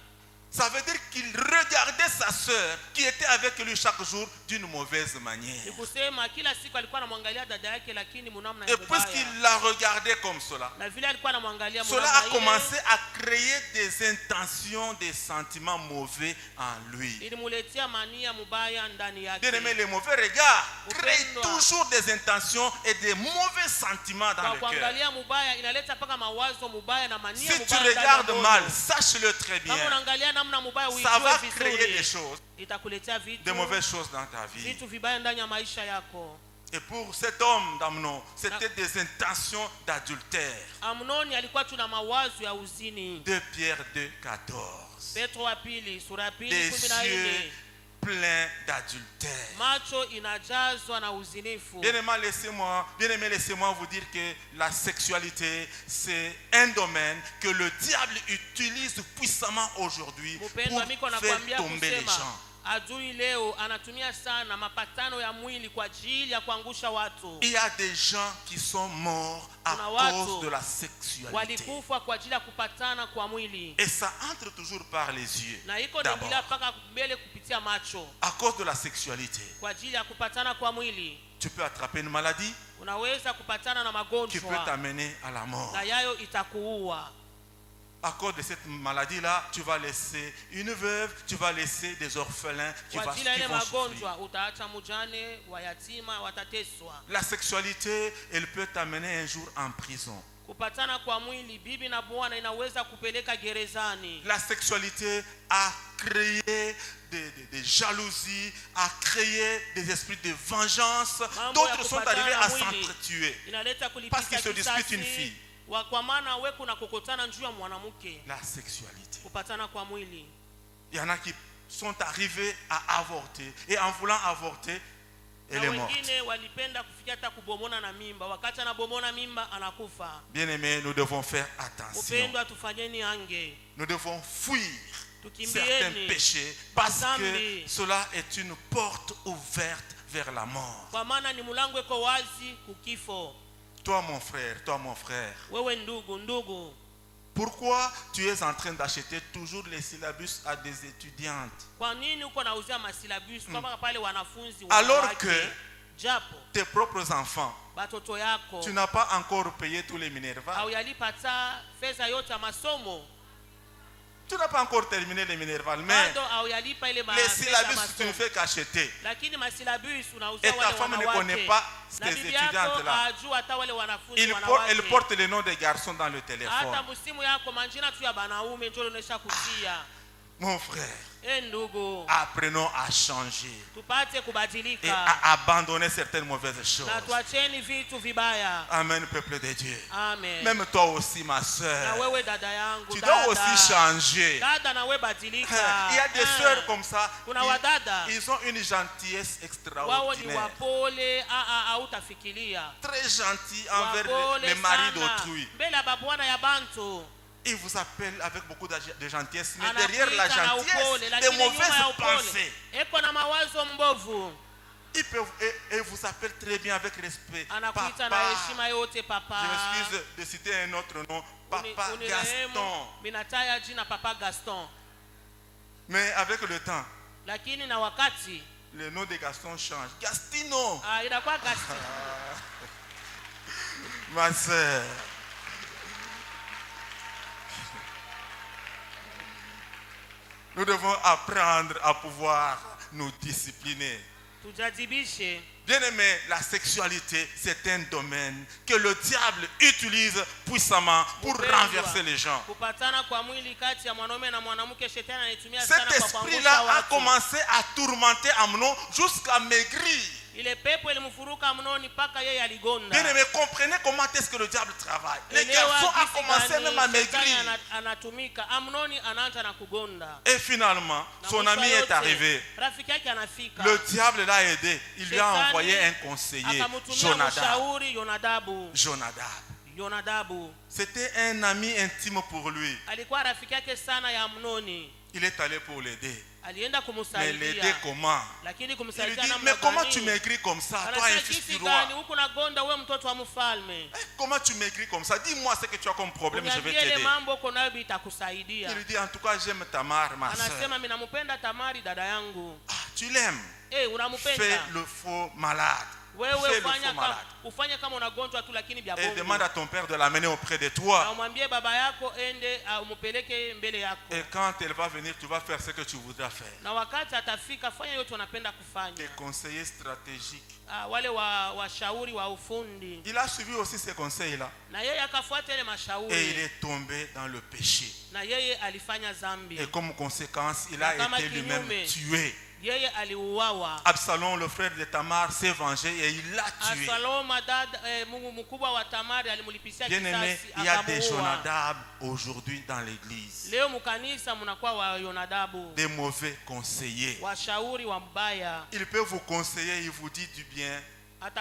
Ça veut dire qu'il regardait sa sœur qui était avec lui chaque jour d'une mauvaise manière. Ni kusema kila siku alikuwa anamwangalia dada yake lakini munamna Et ya mubaya. puisqu'il la regardait comme cela, Na vile alikuwa anamwangalia cela munamna a ile, commencé à créer des intentions, des sentiments mauvais en lui. ilimuletea mania mubaya ndani yake. Bien aimé, les mauvais regards créent Upendo. toujours des intentions et des mauvais sentiments dans Kwa le cœur. kuangalia mubaya inaleta paka mawazo mubaya na mania Si tu mubaya ndani ya regardes moyo. mal, sache-le très Kama bien, unaangalia namna mubaya ça va uijue créer des vizuri, choses, itakuletea vitu de mauvaises choses dans ta vie. vitu vibaya ndani ya maisha yako. Et pour cet homme d'Amnon, c'était des intentions d'adultère. Amnoni alikuwa tuna mawazo ya uzini. 2 Pierre 2:14. Petro wa pili sura ya pili Des 14. yeux pleins d'adultère. Macho inajazwa na uzinifu. Bien-aimé, laissez-moi vous dire que la sexualité, c'est un domaine que le diable utilise puissamment aujourd'hui pour Mpendwa, miko faire nakwambia tomber les kusema gens. adui leo anatumia sana mapatano ya mwili kwa ajili ya kuangusha watu. Il y a des gens qui sont morts à Kuna watu cause de la sexualité. walikufa kwa ajili ya kupatana kwa mwili. Et ça entre toujours par les yeux. Na iko D'abord, naingilia mpaka mbele kupitia macho à cause de la sexualité, kwa ajili ya kupatana kwa mwili. tu peux attraper une maladie Unaweza kupatana na qui peut magonjwa t'amener à la mort. na yayo itakuua. À cause de cette maladie-là, tu vas laisser une veuve, tu vas laisser des orphelins qui Kwa vont ajili ya ile souffrir. magonjwa utaacha mjane, wayatima watateswa. La sexualité, elle peut t'amener un jour en prison. Kupatana kwa mwili bibi na bwana inaweza kupeleka gerezani. La sexualité a créé des jalousies, a créé des esprits de vengeance. D'autres sont arrivés à s'entretuer Inaleta parce qu'ils kulipisha se disputent une kisasi. fille. Kwa maana wewe kuna kukutana njuu ya mwanamke. La sexualité. Kupatana kwa mwili. Il y en a qui sont arrivés à avorter et en voulant avorter, elle est morte. Wengine walipenda kufikia hata kubomona na mimba, wakati anabomona mimba anakufa. Bien-aimés, nous devons faire attention. Upendo atufanyeni ange. Nous devons fuir Tukimbieni certains péchés parce que Dhambi. cela est une porte ouverte vers la mort. Kwa maana ni mlango iko wazi kukifo. Toi mon frère, Wewe ndugu, pourquoi tu es en train d'acheter toujours les syllabus à des étudiantes kwa nini uko nauzia masilabus kwa pale wanafunzi alors wanawake? que Japo tes propres enfants, batoto yako tu n'as pas encore payé tous les Minerva, hauyalipa hata fedha yote ya masomo, tu n'as pas encore terminé les Minerva, mais bado hauyalipa ile les fedha ya syllabus tu ne masomo. fais qu'acheter. Lakini masilabus Et unauzia ta wale femme ne wanawake. connaît pas Na ces bibi yako étudiantes-là. ajua hata wale wanafunzi Elle wanawake. porte le nom des garçons dans le Hata téléphone. msimu yako manjina tu ya banaume ndio unaisha kutia. Mon frère, Ndugu, apprenons à changer tupate et kubadilika à abandonner certaines mauvaises choses. na tuacheni vitu vibaya. Amen, peuple de Dieu. Amen. Même toi aussi, ma Na soeur, wewe dada yangu, tu dois aussi dada. changer. Dada na wewe badilika. Il y a des sœurs comme ça, Kuna wadada ils ont une gentillesse wao ni extraordinaire. wapole, hautafikiria. Très gentils envers Wapole les maris sana. d'autrui. Mbele ya babwana ya bantu. Ils vous appellent avec beaucoup de gentillesse, mais Anakuita derrière la na upole, gentillesse, des lakini nyuma ya mauvaises upole pensées. eko na mawazo mbovu. Ils peuvent, et vous appellent très bien avec respect. Anakuita na Papa. heshima yote papa. Je m'excuse de citer un autre nom. Papa Unirehemu, Gaston. minataya jina papa Gaston. Mais avec le temps, Lakini na wakati le nom de Gaston change. Gastino, inakuwa Gaston. ma soeur. Nous devons apprendre à pouvoir nous discipliner. Tujadibishe. Bien-aimé, la sexualité, c'est un domaine que le diable utilise puissamment pour renverser les gens. Kupatana kwa mwili kati ya mwanaume na mwanamke, shetani anaitumia Cet sana kwa kuangusha esprit-là a watu. commencé à tourmenter Amnon jusqu'à maigrir. Ile pepo ilimfuruka Amnoni mpaka yeye aligonda. Bien-aimé, comprenez comment est-ce que le diable travaille. Les garçons ont commencé même à maigrir. Anatumika. Amnoni anaanza na kugonda. Et finalement, son ami est arrivé. Rafiki yake anafika. Le diable l'a aidé. Il lui a envoyé un conseiller, Jonadab. C'était un ami intime pour lui. Alikuwa rafiki yake sana ya Amnoni. Il est allé pour l'aider. Alienda Mais kumsaidia. l'aider comment? Lakini Il lui kumsaidia dit, namna mais comment gani? tu maigris comme ça, toi un fils du roi? Huko nagonda wewe mtoto wa mfalme. Comment tu maigris comme ça? Dis-moi ce que tu as comme problème, je vais t'aider. Mambo uko nayo bitakusaidia. Il lui dit, en tout cas, j'aime Tamar, ma soeur. Anasema mimi nampenda Tamari dada yangu. Ah, tu l'aimes? Unampenda. Fais le faux malade. Wewe ufanye kama unagonjwa tu lakini bya bongo. Et demande à ton père de l'amener auprès de toi. Na umwambie baba yako ende umpeleke mbele yako. Et quand elle va venir, tu vas faire ce que tu voudras faire. Na wakati atafika fanya yote unapenda kufanya. Des conseillers stratégiques. Wale washauri wa ufundi. Il a suivi aussi ces conseils-là. Na yeye akafuata ile mashauri. Et il est tombé dans le péché. Na yeye alifanya dhambi. Et comme conséquence, il a été lui-même tué. Yeye aliuawa. Absalom, le frère de Tamar, s'est vengé et il l'a tué. Absalom mkubwa wa Tamari alimulipisia kisasi. Bien-aimé, il y a des Jonadab aujourd'hui dans l'église. Leo mkanisa mnakuwa wa Jonadabu. Des mauvais conseillers. Washauri wa mbaya. Il peut vous conseiller, il vous dit du bien. Mais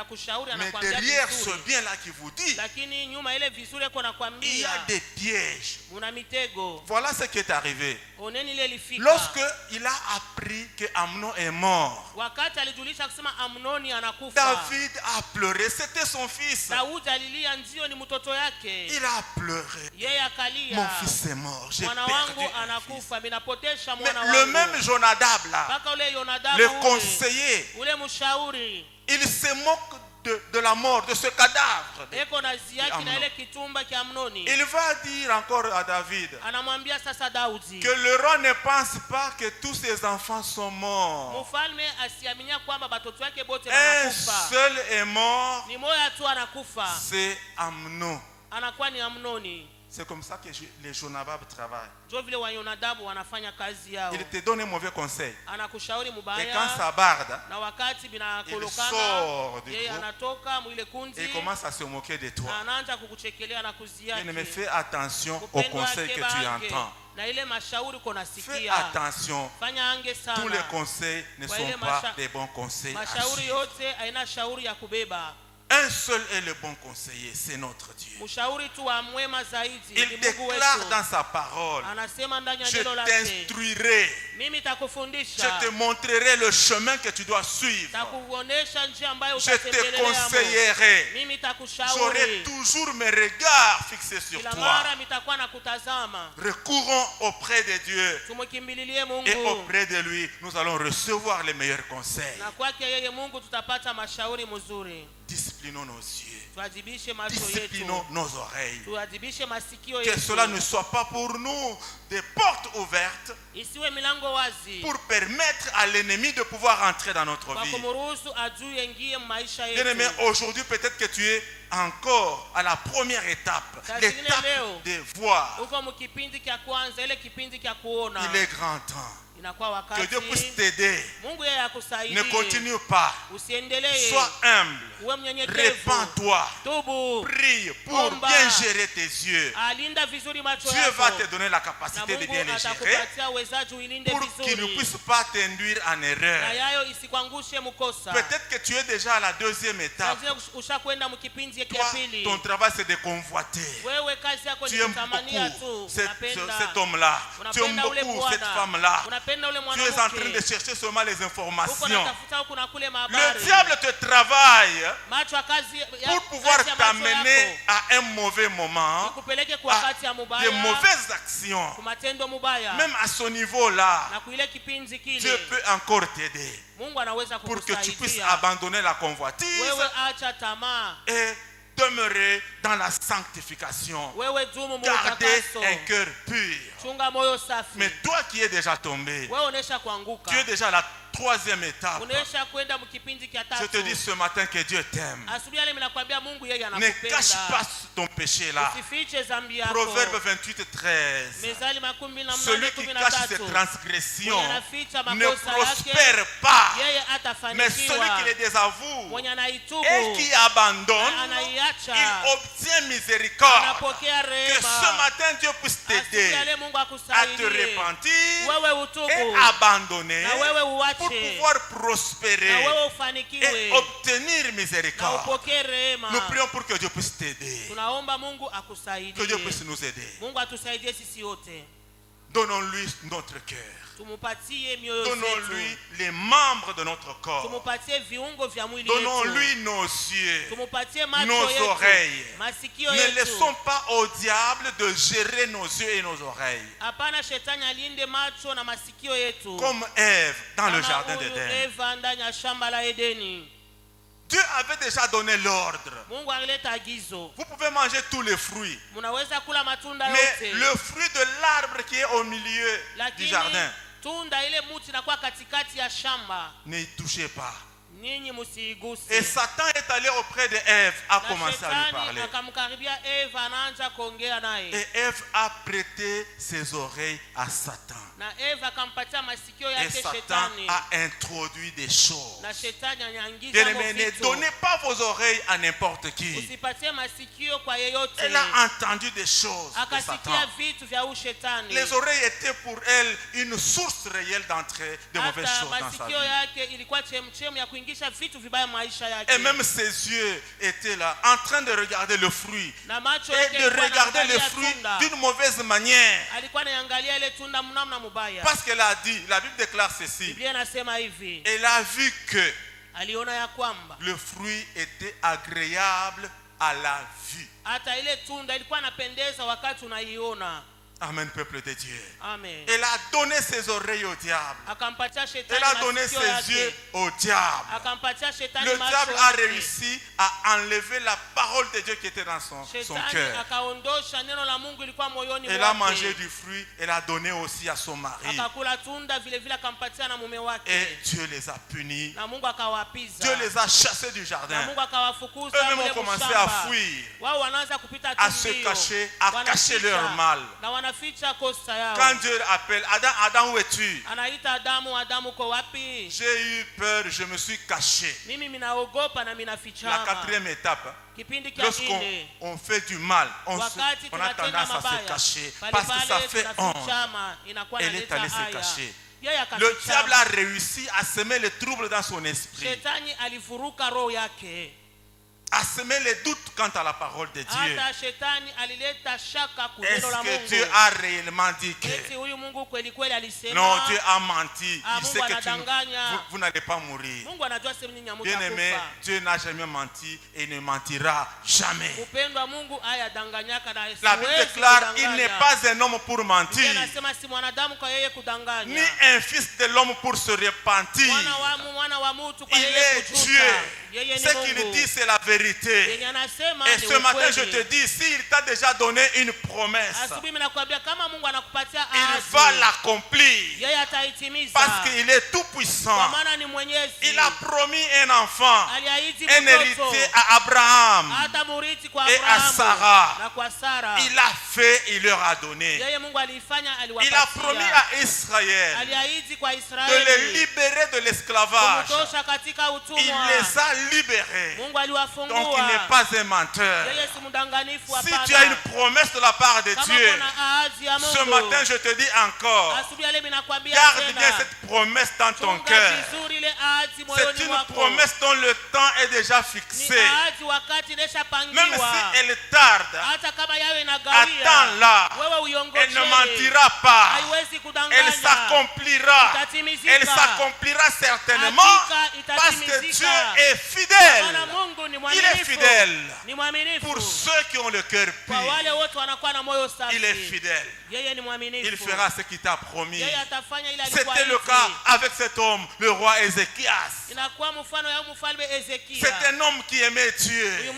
anakwambia derrière ce bien là qui vous dit, lakini nyuma ile vizuri yako nakwambia il y a des pièges. Muna mitego. Voilà ce qui est arrivé. Oneni ile ilifika. Lorsque il a appris que Amnon est mort, wakati alijulisha kusema Amnoni anakufa, David a pleuré. C'était son fils. Daudi alilia, ndio ni mtoto yake. Il a pleuré. Yeye akalia, mon fils est mort, j'ai perdu wangu un anakufa, minapotesha fils. mwana Mais wangu. le même Jonadab là, le conseiller, ule mshauri, il se moque de la mort, de ce cadavre. Il va dire encore à David que le roi ne pense pas que tous ses enfants sont morts. Un seul est mort, c'est Amnon. C'est comme ça que les Jonadab travaillent. Il te donne un mauvais conseil. Et quand ça barde, il sort du groupe et il commence à se moquer de toi. Mais fais attention aux conseils que tu entends. Fais attention. Tous les conseils ne sont pas des bons conseils. Un seul est le bon conseiller, c'est notre Dieu. Il déclare dans sa parole: je t'instruirai, je te montrerai le chemin que tu dois suivre, je te conseillerai, j'aurai toujours mes regards fixés sur toi. Recourons auprès de Dieu et auprès de lui nous allons recevoir les meilleurs conseils. Disciplinons nos yeux, disciplinons nos oreilles, que cela ne soit pas pour nous des portes ouvertes pour permettre à l'ennemi de pouvoir entrer dans notre vie. Bien-aimé, aujourd'hui peut-être que tu es encore à la première étape, l'étape de voir. Il est grand temps que Dieu puisse t'aider. Ne continue pas. Sois humble. Répands-toi. Prie pour bien gérer tes yeux. Dieu va te donner la capacité de bien les gérer pour qu'il ne puisse pas t'induire en erreur. Peut-être que tu es déjà à la deuxième étape. Toi, ton travail c'est de convoiter. Tu aimes beaucoup cet homme-là. Tu aimes beaucoup cette femme-là. Tu es en train de chercher seulement les informations. Le diable te travaille pour pouvoir t'amener à un mauvais moment, à de mauvaises actions. Même à ce niveau-là, Dieu peut encore t'aider pour que tu puisses abandonner la convoitise et demeurez dans la sanctification. wewe dumu Gardez muutakaso, un cœur pur. chunga moyo safi. Mais toi qui es déjà tombé, Wewe unesha kuanguka, tu es déjà à la troisième étape. unesha kwenda mkipindi cha Je te tatu. dis ce matin que Dieu t'aime. Asubuhi leo ninakwambia Mungu yeye Ne cache anakupenda. pas ton péché là. Usifiche dhambi yako. Proverbe 28:13. Mezali 28:13. Celui qui cache ses transgressions Mwenye anaficha ne makosa prospère yake, pas. yeye Mais celui atafanikiwa. qui les désavoue Mwenye anaitubu et qui abandonne, na anaiacha, il obtient miséricorde. anapokea Que rehema. ce matin Dieu puisse Asubuhi t'aider leo Mungu à te akusaidie. repentir Wewe et utubu abandonner na wewe pour uache pouvoir na prospérer wewe et ufanikiwe obtenir na miséricorde. upokee rehema. Nous prions pour que Dieu puisse t'aider, Tunaomba Mungu que Dieu akusaidie. puisse nous aider. Mungu atusaidie sisi wote. Donnons-lui notre cœur. Tumupatie mioyo Donnons-lui zetu. les membres de notre corps. Tumupatie viungo vya mwili yetu. Donnons-lui nos yeux, Tumupatie macho nos yetu, oreilles. masikio Ne yetu. laissons pas au diable de gérer nos yeux et nos oreilles. Hapana shetani alinde macho na masikio yetu. Comme Ève dans le Kama jardin huyu d'Éden. Eva ndani ya shamba la Edeni. Dieu avait déjà donné l'ordre. Mungu alileta agizo. Vous pouvez manger tous les fruits. Munaweza kula matunda Mais yote. le fruit de l'arbre qui est au milieu du Lakini jardin, tunda ile muti inakuwa katikati ya shamba, n'y touchez pas. ninyi msiiguse. Et Satan est allé auprès de Ève, a Na commencé à lui shetani parler. akamkaribia Eva, anaanza kuongea naye. Et Ève a prêté ses oreilles à Satan. Na Eva akampatia masikio Et yake Satan shetani. a introduit des choses. Na shetani anaingiza Bien-aimés, ne vitu. donnez pas vos oreilles à n'importe qui. Usipatie masikio kwa yeyote. Elle a entendu des choses de Akasikia Satan. vitu vya ushetani. Les oreilles étaient pour elle une source réelle d'entrée de mauvaises Hata choses dans sa masikio vie. yake ilikuwa chemchemu ya kuingisha vitu vibaya maisha yake. Et même ses yeux étaient là, en train de regarder le fruit. Na macho Et yake de ilikuwa regarder le anaangalia fruit tunda. d'une mauvaise manière. Alikuwa anaangalia ile tunda mnamna mubaya. Parce qu'elle a dit, la Bible déclare ceci. Biblia inasema hivi. Elle a vu que Aliona ya kwamba le fruit était agréable à la vue. hata ile tunda ilikuwa inapendeza wakati unaiona. Amen, peuple de Dieu. Amen. Elle a donné ses oreilles au diable. Akampatia shetani Elle a donné masikio ses yake. yeux au diable. Akampatia shetani Le macho diable a yake. réussi à enlever la parole de Dieu qui était dans son Shetani cœur. akaondosha neno la Mungu ilikuwa moyoni Elle a mwake. mangé du fruit, elle a donné aussi à son mari. Akakula tunda vile vile akampatia na mume wake. Et Dieu les a punis. Na Mungu akawapiza. Dieu les a chassés du Na jardin. Mungu akawafukuza Eux-mêmes mule ont commencé mshamba. à fuir, Wao wanaanza kupita à tu se mbio. cacher, à Wanaficha. cacher leur mal. Na wanaficha kosa yao. Quand Dieu appelle, Adam, Adam, où es-tu? Anaita Adamu, Adamu uko wapi? J'ai eu peur, je me suis caché. Mimi minaogopa na La minafichama. quatrième étape, Kipindi kia lorsqu'on nne. on fait du mal, on Wakati a tunatenda tendance à se mabaya. cacher Pale parce que ça pale fait honte. tunafichama, inakuwa Elle est inaleta allée se haya. cacher. Yeye Le diable a akafichama. réussi à semer le trouble dans son esprit, Shetani alivuruka roho yake. à semer les doutes quant à la parole de Dieu. Hata shetani alileta shaka ku Est-ce neno la que Mungu. Dieu a réellement dit Eti que huyu Mungu kweli kweli alisema. non, Dieu a menti. Ah, Il Mungu sait que anadanganya. vous n'allez pas mourir. Mungu anajua sehemu nyinyi Bien-aimé, hamtakufa. Dieu n'a jamais menti et ne mentira jamais. Upendo wa Mungu haya danganyaka na La Bible siwezi déclare, il kudanganya. n'est pas un homme pour Biblia mentir, inasema si mwanadamu kwa yeye ni kudanganya. un fils de l'homme pour se repentir. Mwana wa mtu kwa Il yeye est kujuta. Dieu. Yeye ni Ce qu'il Mungu. dit, c'est la vérité. Yenye anasema Et ni ce matin, je ukweli. te dis, s'il t'a déjà donné une promesse, Asubuhi mimi nakwambia kama Mungu anakupatia il ahadi, va l'accomplir. yeye ataitimiza. Parce qu'il est tout Kwa puissant. maana ni mwenyezi. Il a promis un enfant, Aliahidi un mtoto. héritier à Abraham. Hata murithi kwa Et à Abrahamu Sarah. na kwa Sara. Il a fait, il leur a donné. Yeye Mungu alifanya, Il a aliwapatia. promis à Israël Aliahidi kwa de les Israeli libérer de l'esclavage. kumtosha katika Il utumwa. les a libérés. Mungu Donc aliwafungua. il n'est pas un menteur. Yeye si mdanganifu, Si hapana. tu as une promesse de la part de Kama Dieu, kuna ahadi ya ce Mungu, matin je te dis encore, asubuhi ya leo ninakwambia garde tena, bien cette promesse dans ton chunga cœur. vizuri ile ahadi C'est moyoni une mwako. promesse dont le temps est déjà Ni fixé. ahadi wakati Même ineshapangiwa. si elle tarde, Hata kama yawe inagawia, attends-la. wewe Elle uiongoje. ne mentira pas. Haiwezi Elle kudanganya. s'accomplira. Itatimizika. Elle s'accomplira certainement Hakika parce que itatimizika. Dieu est Maana fidèle. Mungu ni Il mwaminifu. est fidèle Ni mwaminifu. pour ceux qui ont le cœur Kwa wale pur. wote wanakuwa na moyo safi. Il est fidèle. Yeye ni mwaminifu. Il fera ce qu'il t'a promis. Yeye atafanya ile C'était le cas alikuahidi. avec cet homme, le roi Ézéchiel. Ézéchias. inakuwa mfano ya mfalme Ezekia. C'est un homme qui aimait Dieu. Huyu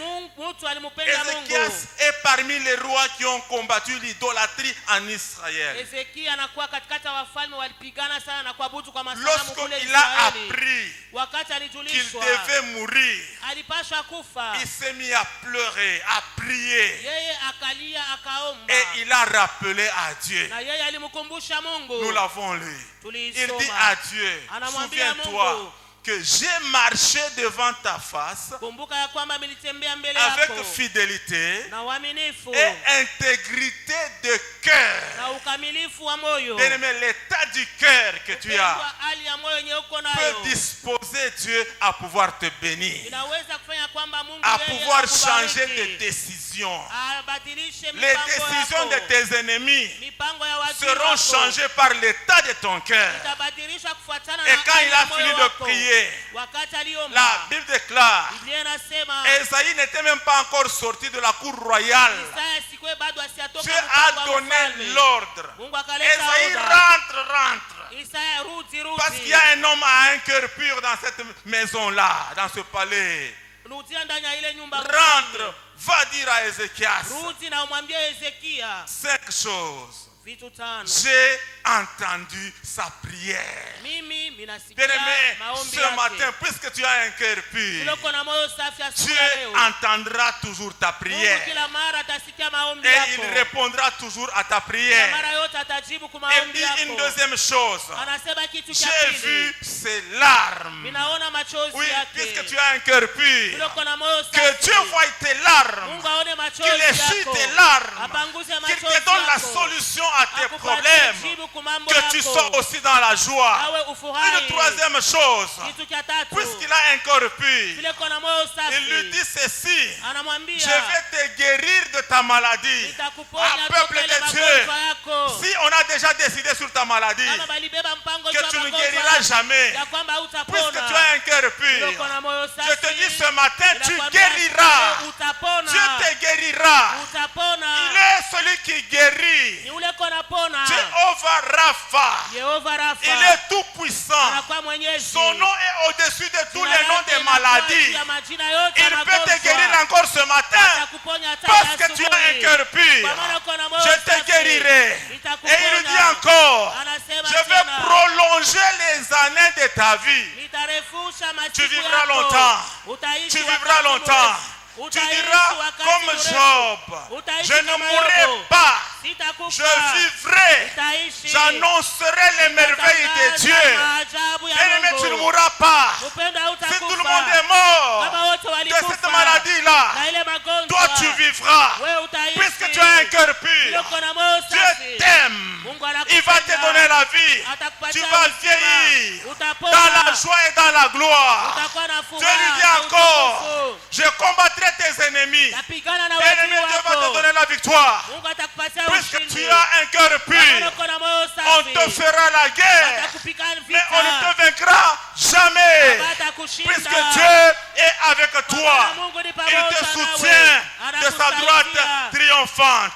mtu alimpenda Mungu. Ézéchias est parmi les rois qui ont combattu l'idolâtrie en Israël. Ezekia anakuwa katikati ya wafalme walipigana sana na kuabudu kwa masanamu kule Lorsqu'il a Israeli. appris Wakati qu'il alijulishwa devait mourir, alipashwa kufa, il s'est mis à pleurer, à prier. yeye akalia akaomba, Et il a rappelé à Dieu. na yeye alimkumbusha Mungu. Nous l'avons lu. Il Tuliisoma. dit à Dieu, Anamwambia souviens-toi Mungu, que j'ai marché devant ta face kumbuka ya kwamba nilitembea mbele avec yako fidélité na uaminifu et intégrité de cœur. na ukamilifu wa moyo. Bien-aimé, l'état du cœur que tu as Upendo wa hali ya moyo yenye uko nayo peut disposer Dieu à pouvoir te bénir, inaweza kufanya kwamba Mungu à yeye pouvoir akubariki, changer de décisions. abadilishe Les mipango décisions de yako. tes ennemis Mipango ya watu seront wako changées par l'état de ton cœur. itabadilishwa kufuatana Et na quand hali il ya a moyo fini de wako. prier, Wakati aliomba, la Bible déclare, Biblia inasema Esaïe n'était même pas encore sorti de la cour royale. Isaya sikwe bado asiyatoka Dieu mpango a wa donné mfalme. l'ordre. Mungu akaleta Esaïe, oda. rentre. Isaya rudi Parce qu'il y a un homme à un cœur pur dans cette maison-là, dans ce palais. rudia ndani ya ile nyumba. Rentre, va dire à Ézéchias Rudi na umwambie Ezekia 5 choses. vitu tano. J'ai entendu sa prière. Mimi minasikia Bien-aimé, maombi ce yake. matin, puisque tu as un cœur pur, Uloko na moyo safi asubuhi Dieu ya leo. entendra toujours ta Mungu prière. kila mara atasikia maombi Et yako. il répondra toujours à ta Kila prière. mara yote atajibu kwa Il maombi dit une yako. deuxième chose. Anasema kitu cha J'ai pili. vu ses larmes. Minaona machozi Oui, yake. puisque tu as un cœur pur, Uloko na moyo que safi. Dieu voie tes larmes, Mungu aone machozi qu'il essuie yako. tes larmes, Apanguze qu'il machozi te donne la yako. solution à tes Akupatie problèmes, jibu kwa mambo que tu yako. sois aussi dans la joie. Awe ufurahi. Une troisième chose, Kitu cha tatu. puisqu'il a un corps pur, Vile kona moyo safi. il lui dit ceci: Anamwambia, je vais te guérir de ta maladie. nitakuponya Ah, toka peuple ile de Dieu, magonjwa yako. si on a déjà décidé sur ta maladie, Kama balibeba mpango que juu ya tu ne magonjwa guériras jamais, ya kwamba puisque hutapona. tu as un cœur Vile pur, uko na moyo je safi. te dis ce matin, tu Ninakwambia guériras. leo utapona. Dieu te guérira. Utapona. Il est celui qui guérit. Ni ule kona pona. Jéhovah Rapha. Yehova Rafa. Il est tout puissant. Anakuwa mwenyezi. Son nom est au-dessus de tous Jina les noms lake des linakuwa maladies. juu ya majina yote ya Il peut te magonjwa. guérir encore ce matin. Atakuponya hata Parce que tu asubuhi. as un cœur pur. Kwa maana uko na moyo Je te safi. guérirai. Nitakuponya. Et il dit encore, Anasema je vais tena, prolonger les années de ta vie. nitarefusha masiku Tu vivras yako. longtemps. Utaishi Tu wakati vivras longtemps. mrefu. Tu Utaishi diras wakati comme mrefu. Job, Utaishi je ne kama mourrai Yobu. pas. Sitakufa. Je vivrai. Nitaishi. J'annoncerai les merveilles de Nitatangaza Dieu. maajabu ya Bien-aimé, Mungu. tu ne mourras pas. Upendo Si hautakufa. tout le monde est mort Kama wote de walikufa. cette maladie-là, Na ile magonjwa. toi tu vivras. Wewe utaishi. Puisque tu as un cœur Vile pur, uko na moyo Dieu safi. t'aime. Mungu anakupenda. Il va te donner la vie. Atakupatia Tu vas uzima. vieillir Utapona. dans la joie et dans la gloire. Utakuwa na Dieu furaha lui dit na encore, utukufu. je combattrai tes ennemis. Tapigana na Bien-aimé, wadui Dieu va te wako. donner la victoire. Mungu atakupatia Puisque ushindi. tu as un cœur Kwa pur, maana uko na moyo on safi. te fera la guerre. Watakupigana Mais on ne vita. te vaincra jamais. Hawatakushinda. Puisque Dieu est avec Kwa toi. maana Mungu ni Il pamoja te nawe. soutient de sa droite Anakusaidia. triomphante.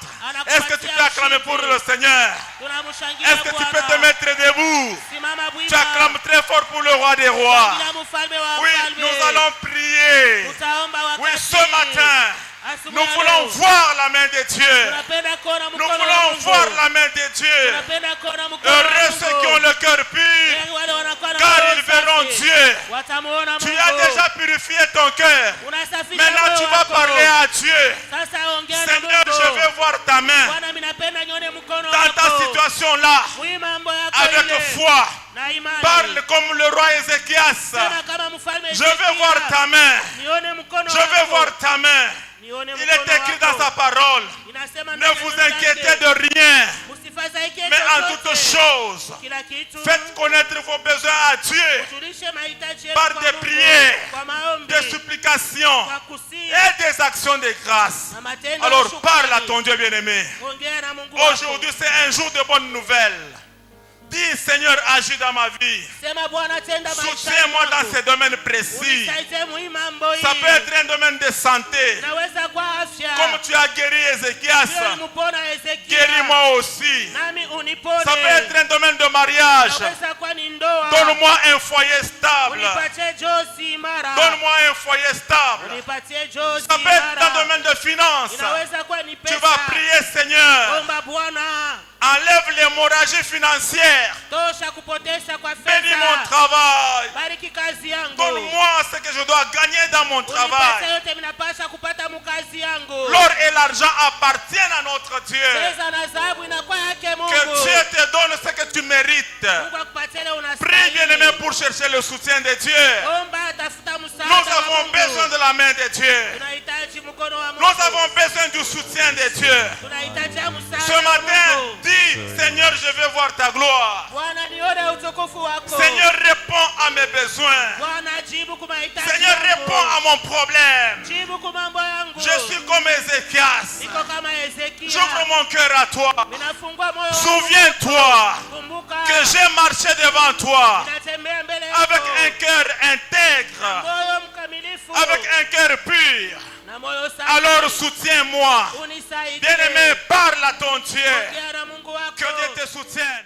Est-ce que tu peux acclamer pour le Seigneur? Tunamshangilia Est-ce que tu peux te Bwana. mettre debout? Simama Tu bwima. acclames très fort pour le roi des rois. Shangilia mfalme wa Oui, wafalme. nous allons prier. Tutaomba Oui, wakati. ce matin, Asubuhi nous ya voulons leo. voir la main de Dieu. Tunapenda kuona Nous mkono wa voulons Mungu. voir la main de Dieu. Tunapenda kuona mkono wa Heureux Mungu. ceux qui ont le cœur pur, Heri wale wanakuwa na car moyo ils verront safi. Dieu. Watamuona Tu Mungu. as déjà purifié ton cœur. Unasafisha Maintenant, moyo tu vas wako. parler à Dieu. Sasa ongea na Seigneur, Mungu. je veux voir ta main Bwana, mimi napenda nione mkono dans ta wako. situation-là Mwi mambo yako avec ile. foi. Na imani. Parle comme le roi Ézéchias. Tena kama mfalme Je veux Ezekia. voir ta main. Nione mkono Je veux wako. voir ta main. Nione Il mkono est écrit dans wako. sa parole. Inasema Ne ndani ya vous neno lake. inquiétez de rien, Msifadhaike mais en chochote. toutes choses, Kila kitu. faites connaître vos besoins à Dieu Julishe mahitaji yenu par kwa des Mungu. prières, Kwa maombi. des supplications Kwa kusihi. et des actions de grâce. Na matendo ya Alors shukrani. parle à ton Dieu bien-aimé. Ongea na Mungu wako. Aujourd'hui, c'est un jour de bonnes nouvelles. Dis Seigneur, agis dans ma vie. Sema Bwana tenda maisha Soutiens-moi dans ces domaines précis. Ça peut être un domaine de santé. Naweza kwa afya. Comme tu as guéri Ézéchias, guéris-moi aussi. Nami unipone. Ça peut être un domaine de mariage. Naweza kwa ni ndoa. Donne-moi un foyer stable. Unipatie josi imara. Donne-moi un foyer stable. Unipatie josi Ça peut être dans le domaine de finances. Inaweza kwa ni pesa. Tu vas prier, Seigneur. Omba Bwana. Enlève l'hémorragie financière. Tosha kupotesha kwa fedha. Bénis mon travail. Bariki kazi yangu. Donne-moi ce que je dois gagner dans mon travail. Yote minapasha kupata mukazi yangu. L'or et l'argent appartiennent à notre Dieu. Pesa na dhahabu inakuwa yake Mungu. Que Dieu te donne ce que tu mérites. Mungu akupatie unastahili. Prie, bien-aimé, pour chercher le soutien de Dieu. Omba tafuta msaada. Nous avons besoin de la main de Dieu. Tunahitaji mkono wa Mungu. Nous avons besoin du soutien de Dieu. Tunahitaji msaada. Ce matin, dis, Seigneur, je veux voir ta gloire. Bwana nione utukufu wako. Seigneur, réponds à mes besoins. Bwana jibu kwa mahitaji Seigneur, réponds à mon problème. Jibu kwa mambo yangu. Je suis comme Ézéchias. Niko kama Ezekia. J'ouvre mon cœur à toi. Ninafungua moyo wangu. Souviens-toi Kumbuka que j'ai marché devant toi ninatembea mbele yako. avec un cœur intègre, Moyo mkamilifu. avec un cœur pur. Na moyo safi. Alors soutiens-moi. Unisaidie. Bien-aimé, parle à ton Dieu. Ongea na Mungu wako. Que Dieu te soutienne.